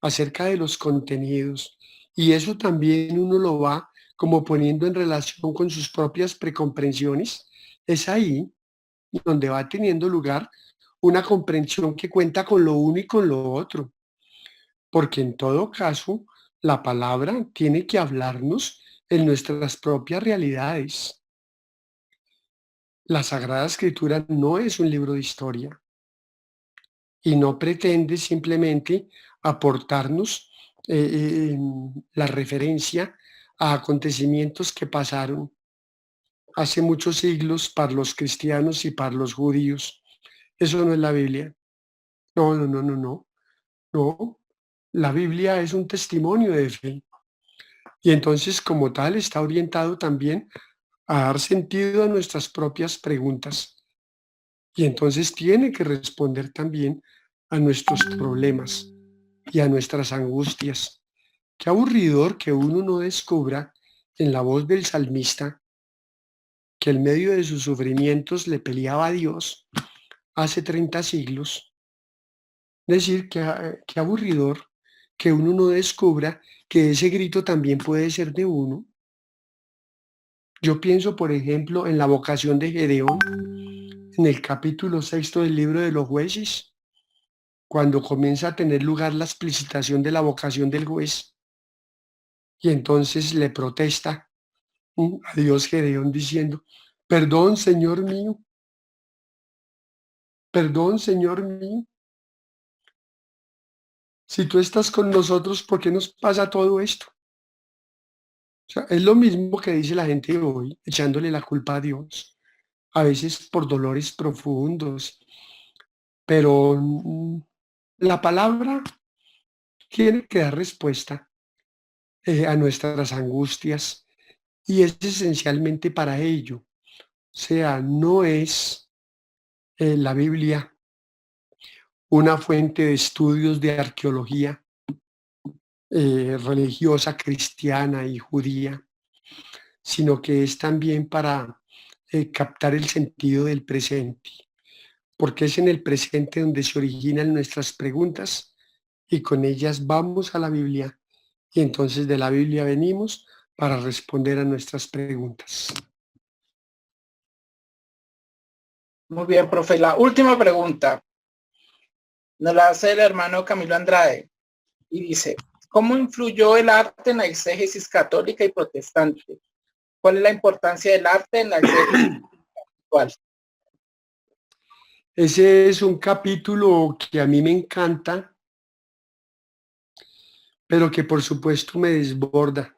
acerca de los contenidos, y eso también uno lo va como poniendo en relación con sus propias precomprensiones, es ahí donde va teniendo lugar una comprensión que cuenta con lo uno y con lo otro, porque en todo caso la palabra tiene que hablarnos en nuestras propias realidades. La Sagrada Escritura no es un libro de historia y no pretende simplemente aportarnos la referencia a acontecimientos que pasaron hace muchos siglos para los cristianos y para los judíos. Eso no es la Biblia. No, no, no, no, no. No, la Biblia es un testimonio de fe y entonces como tal está orientado también a dar sentido a nuestras propias preguntas y entonces tiene que responder también a nuestros problemas y a nuestras angustias. Qué aburridor que uno no descubra en la voz del salmista que en medio de sus sufrimientos le peleaba a Dios hace 30 siglos. Decir que aburridor que uno no descubra que ese grito también puede ser de uno. Yo pienso, por ejemplo, en la vocación de Gedeón, en el capítulo 6 del libro de los jueces, cuando comienza a tener lugar la explicitación de la vocación del juez, y entonces le protesta a Dios Gedeón diciendo, perdón, Señor mío, si tú estás con nosotros, ¿por qué nos pasa todo esto? O sea, es lo mismo que dice la gente hoy, echándole la culpa a Dios, a veces por dolores profundos, pero la palabra tiene que dar respuesta a nuestras angustias y es esencialmente para ello. O sea, no es la Biblia una fuente de estudios de arqueología religiosa, cristiana y judía, sino que es también para captar el sentido del presente, porque es en el presente donde se originan nuestras preguntas y con ellas vamos a la Biblia y entonces de la Biblia venimos para responder a nuestras preguntas. Muy bien, profe. La última pregunta nos la hace el hermano Camilo Andrade y dice, ¿cómo influyó el arte en la exégesis católica y protestante? ¿Cuál es la importancia del arte en la exégesis actual? Ese es un capítulo que a mí me encanta, pero que por supuesto me desborda.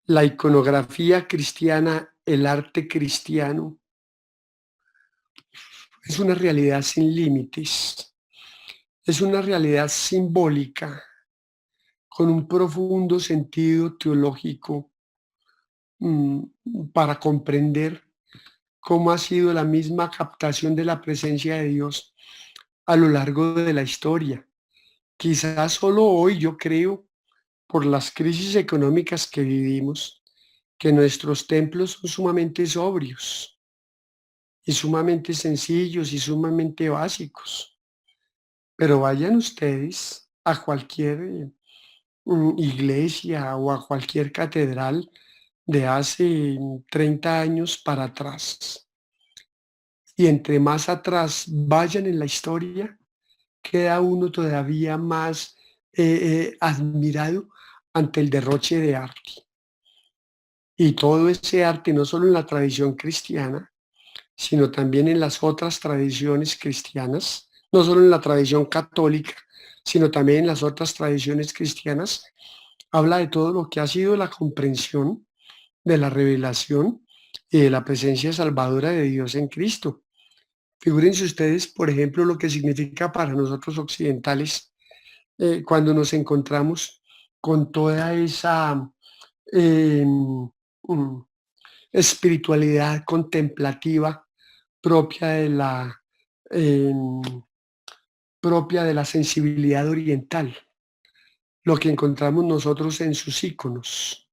La iconografía cristiana, el arte cristiano, es una realidad sin límites, es una realidad simbólica, con un profundo sentido teológico para comprender cómo ha sido la misma captación de la presencia de Dios a lo largo de la historia. Quizás solo hoy yo creo, por las crisis económicas que vivimos, que nuestros templos son sumamente sobrios y sumamente sencillos y sumamente básicos. Pero vayan ustedes a cualquier iglesia o a cualquier catedral de hace 30 años para atrás. Y entre más atrás vayan en la historia, queda uno todavía más admirado ante el derroche de arte. Y todo ese arte, no solo en la tradición cristiana, sino también en las otras tradiciones cristianas, no solo en la tradición católica, sino también en las otras tradiciones cristianas, habla de todo lo que ha sido la comprensión de la revelación y de la presencia salvadora de Dios en Cristo. Figúrense ustedes, por ejemplo, lo que significa para nosotros occidentales cuando nos encontramos con toda esa espiritualidad contemplativa propia de la, eh, propia de la sensibilidad oriental. lo que encontramos nosotros en sus íconos,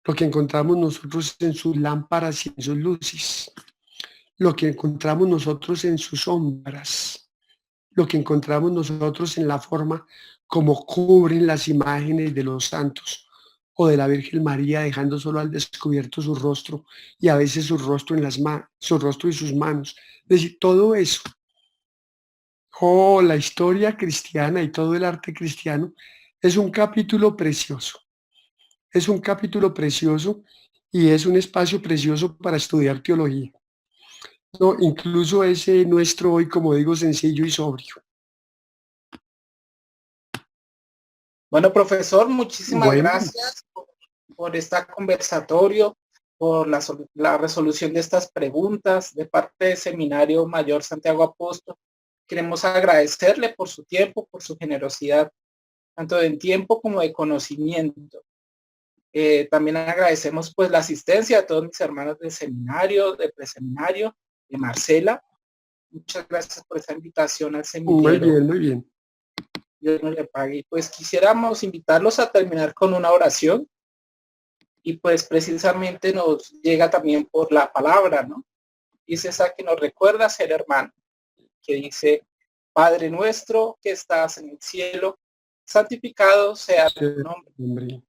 lo que encontramos nosotros en sus lámparas y en sus luces, lo que encontramos nosotros en sus sombras, lo que encontramos nosotros en la forma como cubren las imágenes de los santos o de la Virgen María, dejando solo al descubierto su rostro y a veces su rostro en las su rostro y sus manos. Es decir, todo eso, la historia cristiana y todo el arte cristiano es un capítulo precioso. Es un capítulo precioso y es un espacio precioso para estudiar teología. No, incluso ese nuestro hoy, como digo, sencillo y sobrio. Bueno, profesor, muchísimas Bueno, gracias por este conversatorio, por la resolución de estas preguntas de parte del Seminario Mayor Santiago Apóstol. Queremos agradecerle por su tiempo, por su generosidad, tanto en tiempo como de conocimiento. También agradecemos pues la asistencia a todos mis hermanos del seminario, del preseminario, de Marcela. Muchas gracias por esa invitación al muy semillero. bien, muy bien. Dios nos le pague. Y pues quisiéramos invitarlos a terminar con una oración. Y pues precisamente nos llega también por la palabra, ¿no? Dice esa que nos recuerda ser hermano, que dice, Padre nuestro que estás en el cielo, santificado sea tu nombre.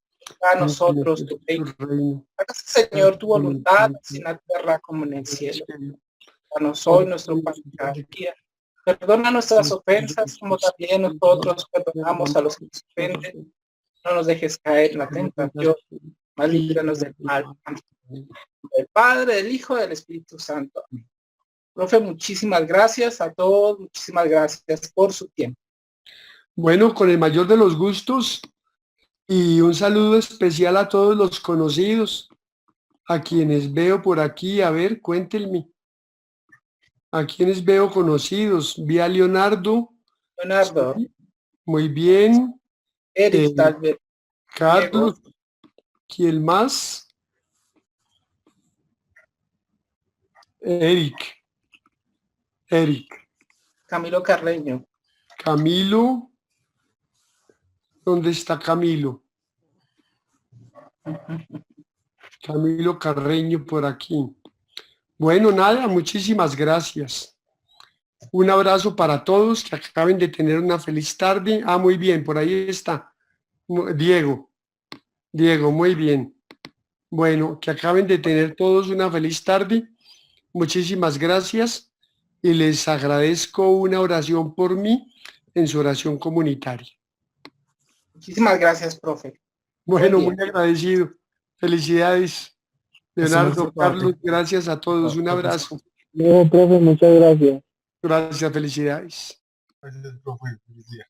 A nosotros tu reino. Hágase, Señor, tu voluntad, así en la tierra como en el cielo. Danos hoy nuestro pan de cada día. Perdona nuestras ofensas, como también nosotros perdonamos a los que nos ofenden. No nos dejes caer en la tentación, mas líbranos del mal. Del Padre, del Hijo, del Espíritu Santo. Profe, muchísimas gracias a todos, muchísimas gracias por su tiempo. Bueno, con el mayor de los gustos y un saludo especial a todos los conocidos, a quienes veo por aquí. A ver, cuéntenme. A quienes veo conocidos. Vi a Leonardo. Leonardo, Sí, muy bien. Eric, tal vez. Carlos. Diego. ¿Quién más? Eric. Camilo Carreño. Camilo. ¿Dónde está Camilo? Camilo Carreño por aquí. Bueno, nada, muchísimas gracias. Un abrazo para todos, que acaben de tener una feliz tarde. Ah, muy bien, por ahí está. Diego, muy bien. Bueno, que acaben de tener todos una feliz tarde. Muchísimas gracias y les agradezco una oración por mí en su oración comunitaria. Muchísimas gracias, profe. Bueno, muy agradecido. Felicidades, Leonardo, Carlos, gracias a todos. Un abrazo. No, profe, muchas gracias. Gracias, felicidades. Gracias, profe. Feliz día.